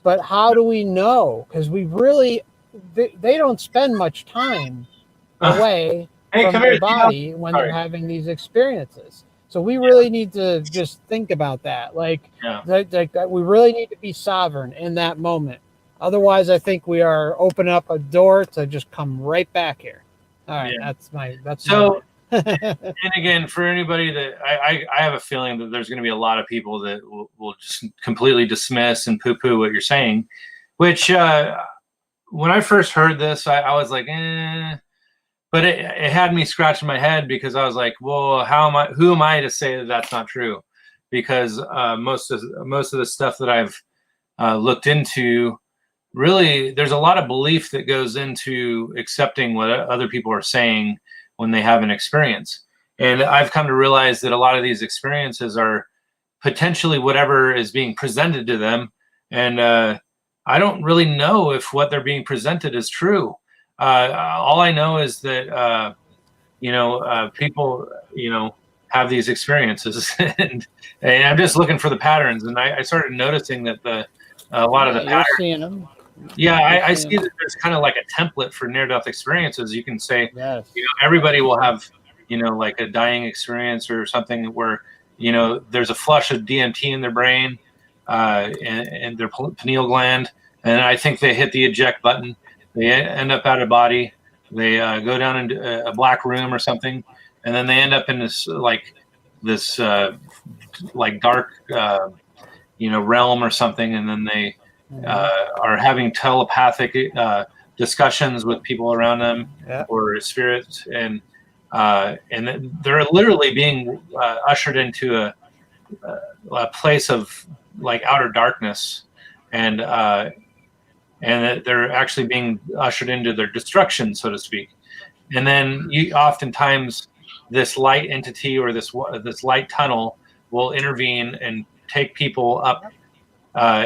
but how do we know? Because they don't spend much time away from their body when they're having these experiences. So we really need to just think about that. Like we really need to be sovereign in that moment. Otherwise, I think we are opening up a door to just come right back here. All right, that's so. And again, for anybody that I have a feeling that there's going to be a lot of people that will just completely dismiss and poo-poo what you're saying, which when I first heard this, I was like, but it had me scratching my head, because I was like, well, who am I to say that that's not true? Because most of the stuff that I've looked into, really, there's a lot of belief that goes into accepting what other people are saying when they have an experience. And I've come to realize that a lot of these experiences are potentially whatever is being presented to them. And I don't really know if what they're being presented is true. All I know is that, people, have these experiences and I'm just looking for the patterns. And I started noticing that a lot of the patterns, seeing them. Yeah, I see that there's kind of like a template for near-death experiences. You can say, everybody will have, like a dying experience or something where, there's a flush of DMT in their brain and their pineal gland. And I think they hit the eject button. They end up out of body. They go down into a black room or something. And then they end up in this dark, realm or something. And then they are having telepathic discussions with people around them or spirits, and they're literally being ushered into a place of like outer darkness, and they're actually being ushered into their destruction, so to speak. And then oftentimes this light entity or this light tunnel will intervene and take people up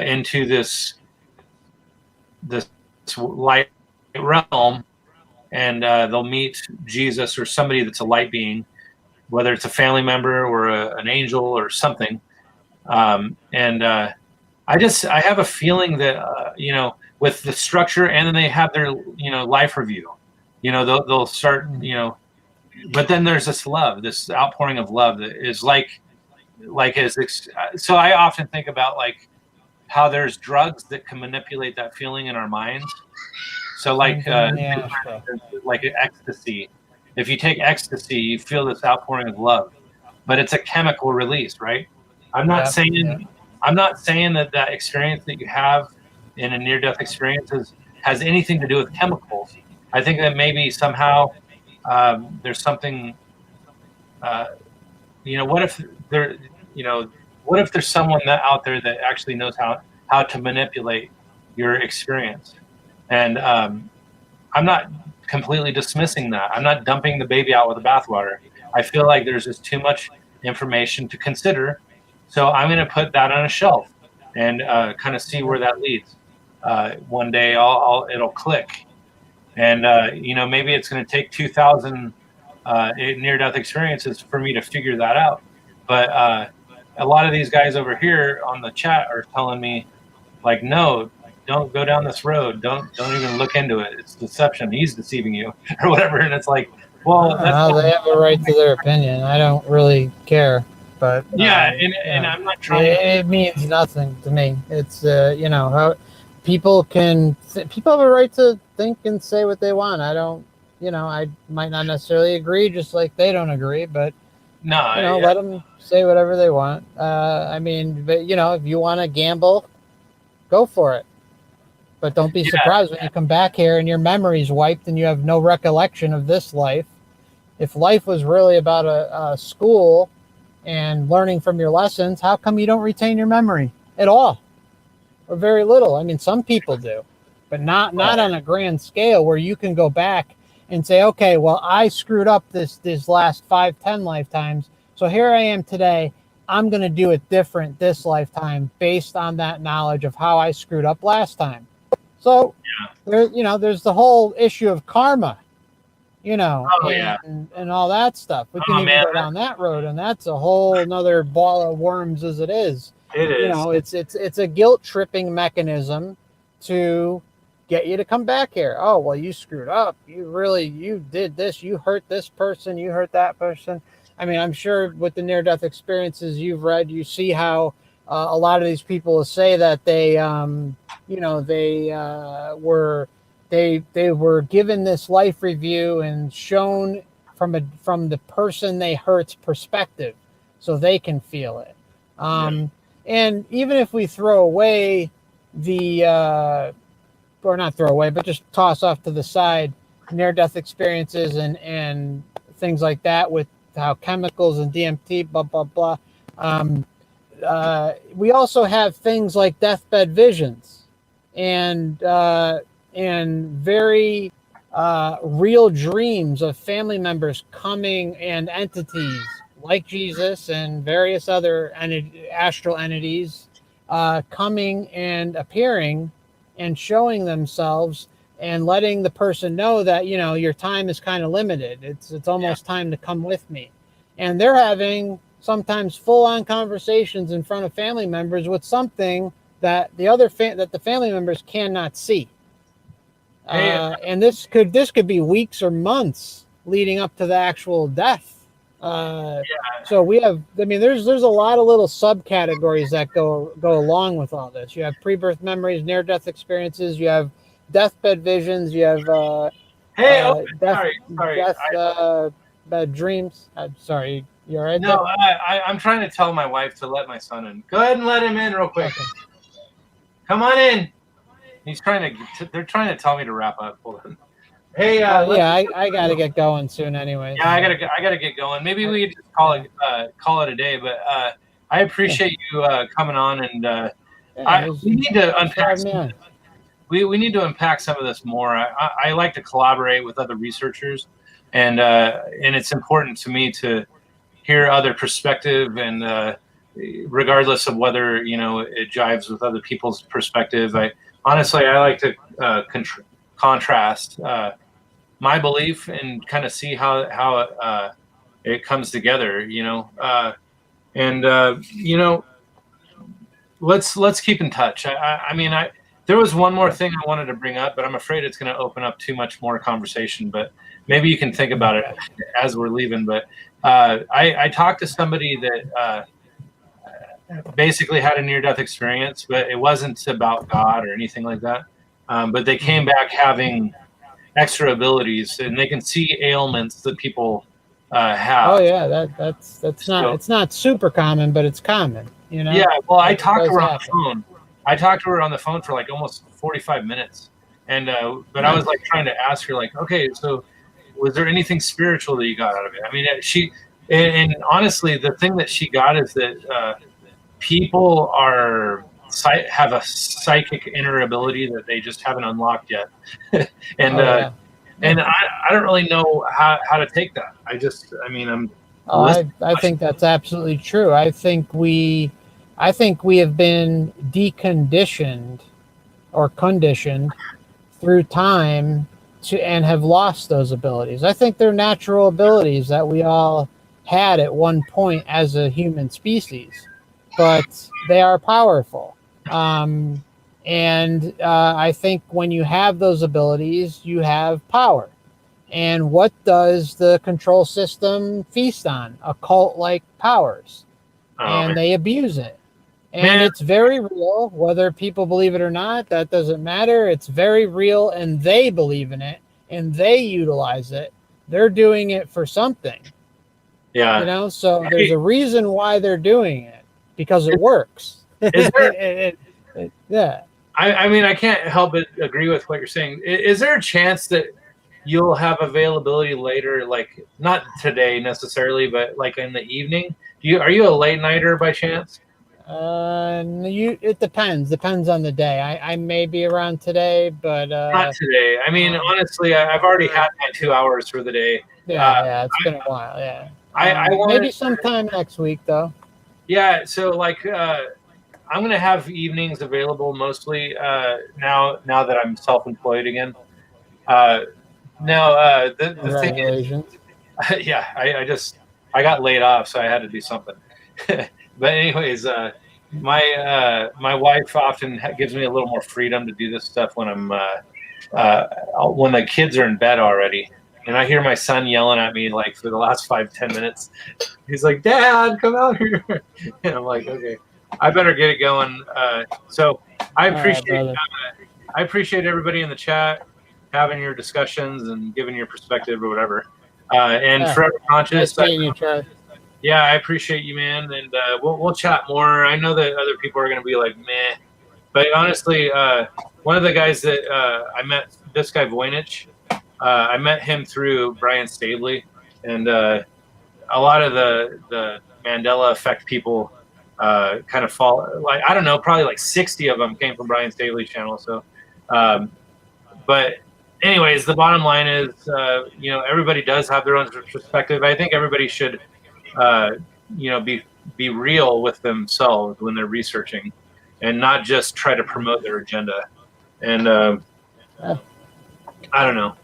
into this light realm, and they'll meet Jesus or somebody that's a light being, whether it's a family member or an angel or something. I have a feeling that with the structure, and then they have their life review. They'll start but then there's this love, this outpouring of love that is so I often think about like how there's drugs that can manipulate that feeling in our minds. So like ecstasy. If you take ecstasy, you feel this outpouring of love, but it's a chemical release, right? I'm not saying that experience that you have in a near-death experience has anything to do with chemicals. I think that maybe somehow there's something. What if there's someone out there that actually knows how to manipulate your experience? And I'm not completely dismissing that. I'm not dumping the baby out with the bathwater. I feel like there's just too much information to consider. So I'm going to put that on a shelf and kind of see where that leads. One day it'll click. And, maybe it's going to take 2,000 near-death experiences for me to figure that out. But a lot of these guys over here on the chat are telling me, like, no, don't go down this road. Don't even look into it. It's deception. He's deceiving you, or whatever. And it's like, well, that's they have a right to their opinion. I don't really care, but yeah, and I'm not trying. It means nothing to me. It's how people people have a right to think and say what they want. I don't. I might not necessarily agree, just like they don't agree, but No, let them say whatever they want. But if you want to gamble, go for it. But don't be surprised when you come back here and your memory's wiped and you have no recollection of this life. If life was really about a school and learning from your lessons, how come you don't retain your memory at all, or very little? I mean, some people do, but not on a grand scale where you can go back and say, okay, well, I screwed up this last 5-10 lifetimes, so here I am today. I'm going to do it different this lifetime based on that knowledge of how I screwed up last time. So there's the whole issue of karma, and all that stuff. We can even go down that road, and that's a whole another ball of worms as it is. It is. It's a guilt tripping mechanism to get you to come back here. Oh, well, you screwed up. You did this. You hurt this person. You hurt that person. I mean, I'm sure with the near-death experiences you've read, you see how a lot of these people say that they were given this life review and shown from the person they hurt's perspective, so they can feel it. And even if we throw away or not throw away, but just toss off to the side near-death experiences and things like that with how chemicals and DMT, blah blah blah. We also have things like deathbed visions and very real dreams of family members coming and entities like Jesus and various other astral entities coming and appearing and showing themselves and letting the person know that, your time is kind of limited. It's almost time to come with me. And they're having sometimes full-on conversations in front of family members with something that the family members cannot see. And this could be weeks or months leading up to the actual death. So we have, there's a lot of little subcategories that go along with all this. You have pre-birth memories, near-death experiences. You have deathbed visions. You have death dreams. I'm sorry. You all right? No, I'm trying to tell my wife to let my son in. Go ahead and let him in real quick. Okay. Come on in. They're trying to tell me to wrap up. Hold on. Hey, I gotta get going soon anyway. Yeah, I gotta get going. Maybe we could just call it a day. But I appreciate you coming on, and we need to unpack. We need to unpack some of this more. I like to collaborate with other researchers, and it's important to me to hear other perspective, and regardless of whether it jives with other people's perspective. I like to contrast my belief and kind of see how it comes together, let's keep in touch. There was one more thing I wanted to bring up, but I'm afraid it's going to open up too much more conversation, but maybe you can think about it as we're leaving. But I talked to somebody that basically had a near-death experience, but it wasn't about God or anything like that. But they came back having extra abilities, and they can see ailments that people have. Oh yeah, it's not super common, but it's common. Yeah. Well, I talked to her on the phone. I talked to her on the phone for like almost 45 minutes, and but I was like trying to ask her, like, okay, so was there anything spiritual that you got out of it? I mean, and honestly, the thing that she got is that people have a psychic inner ability that they just haven't unlocked yet. And I don't really know how to take that. I think that's absolutely true. I think we have been deconditioned or conditioned through time and have lost those abilities. I think they're natural abilities that we all had at one point as a human species, but they are powerful. And I think when you have those abilities, you have power. And what does the control system feast on? Occult like powers. Oh, And they abuse it. And man. it's very real, whether people believe it or not, that doesn't matter. It's very real, and they believe in it, and they utilize it. They're doing it for something, Yeah. So there's a reason why they're doing it, because it works. Is there? Yeah. I mean, I can't help but agree with what you're saying. Is there a chance that you'll have availability later, like not today necessarily, but like in the evening? Are you a late nighter by chance? It depends on the day. I may be around today, but Not today. I mean, honestly, I've already had my 2 hours for the day. yeah, it's been a while. Yeah, I maybe sometime next week though. Yeah, so like I'm gonna have evenings available mostly now that I'm self-employed again. The thing is, yeah, I got laid off, so I had to do something. But anyways, my wife often gives me a little more freedom to do this stuff when when the kids are in bed already, and I hear my son yelling at me like for the last 5-10 minutes. He's like, "Dad, come out here," and I'm like, "Okay, I better get it going." So I appreciate everybody in the chat having your discussions and giving your perspective or whatever. And Forever Conscious, yeah, I appreciate you, man, and we'll chat more. I know that other people are going to be like, meh, but honestly, one of the guys that I met, this guy Voynich, I met him through Brian Stabley, and a lot of the Mandela effect people kind of fall. Like I don't know, probably like 60 of them came from Brian Stabley's channel. So, but anyways, the bottom line is, everybody does have their own perspective. I think everybody should. Be real with themselves when they're researching, and not just try to promote their agenda. And I don't know.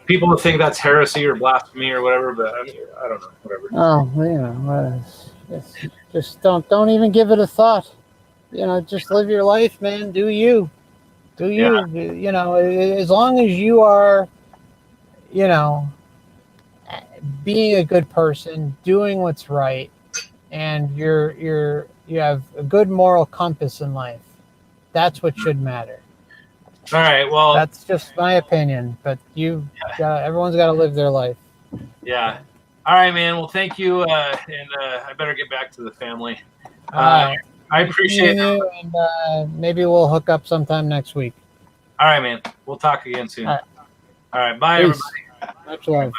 People think that's heresy or blasphemy or whatever, but I don't know. Whatever. Oh, just don't even give it a thought. Just live your life, man. Do you? Yeah. As long as you are, being a good person, doing what's right, and you have a good moral compass in life. That's what should matter. All right. Well, that's just my opinion, but everyone's got to live their life. Yeah. All right, man. Well, thank you, and I better get back to the family. I appreciate you, and maybe we'll hook up sometime next week. All right, man. We'll talk again soon. All right. Bye, Peace. everybody. Much love.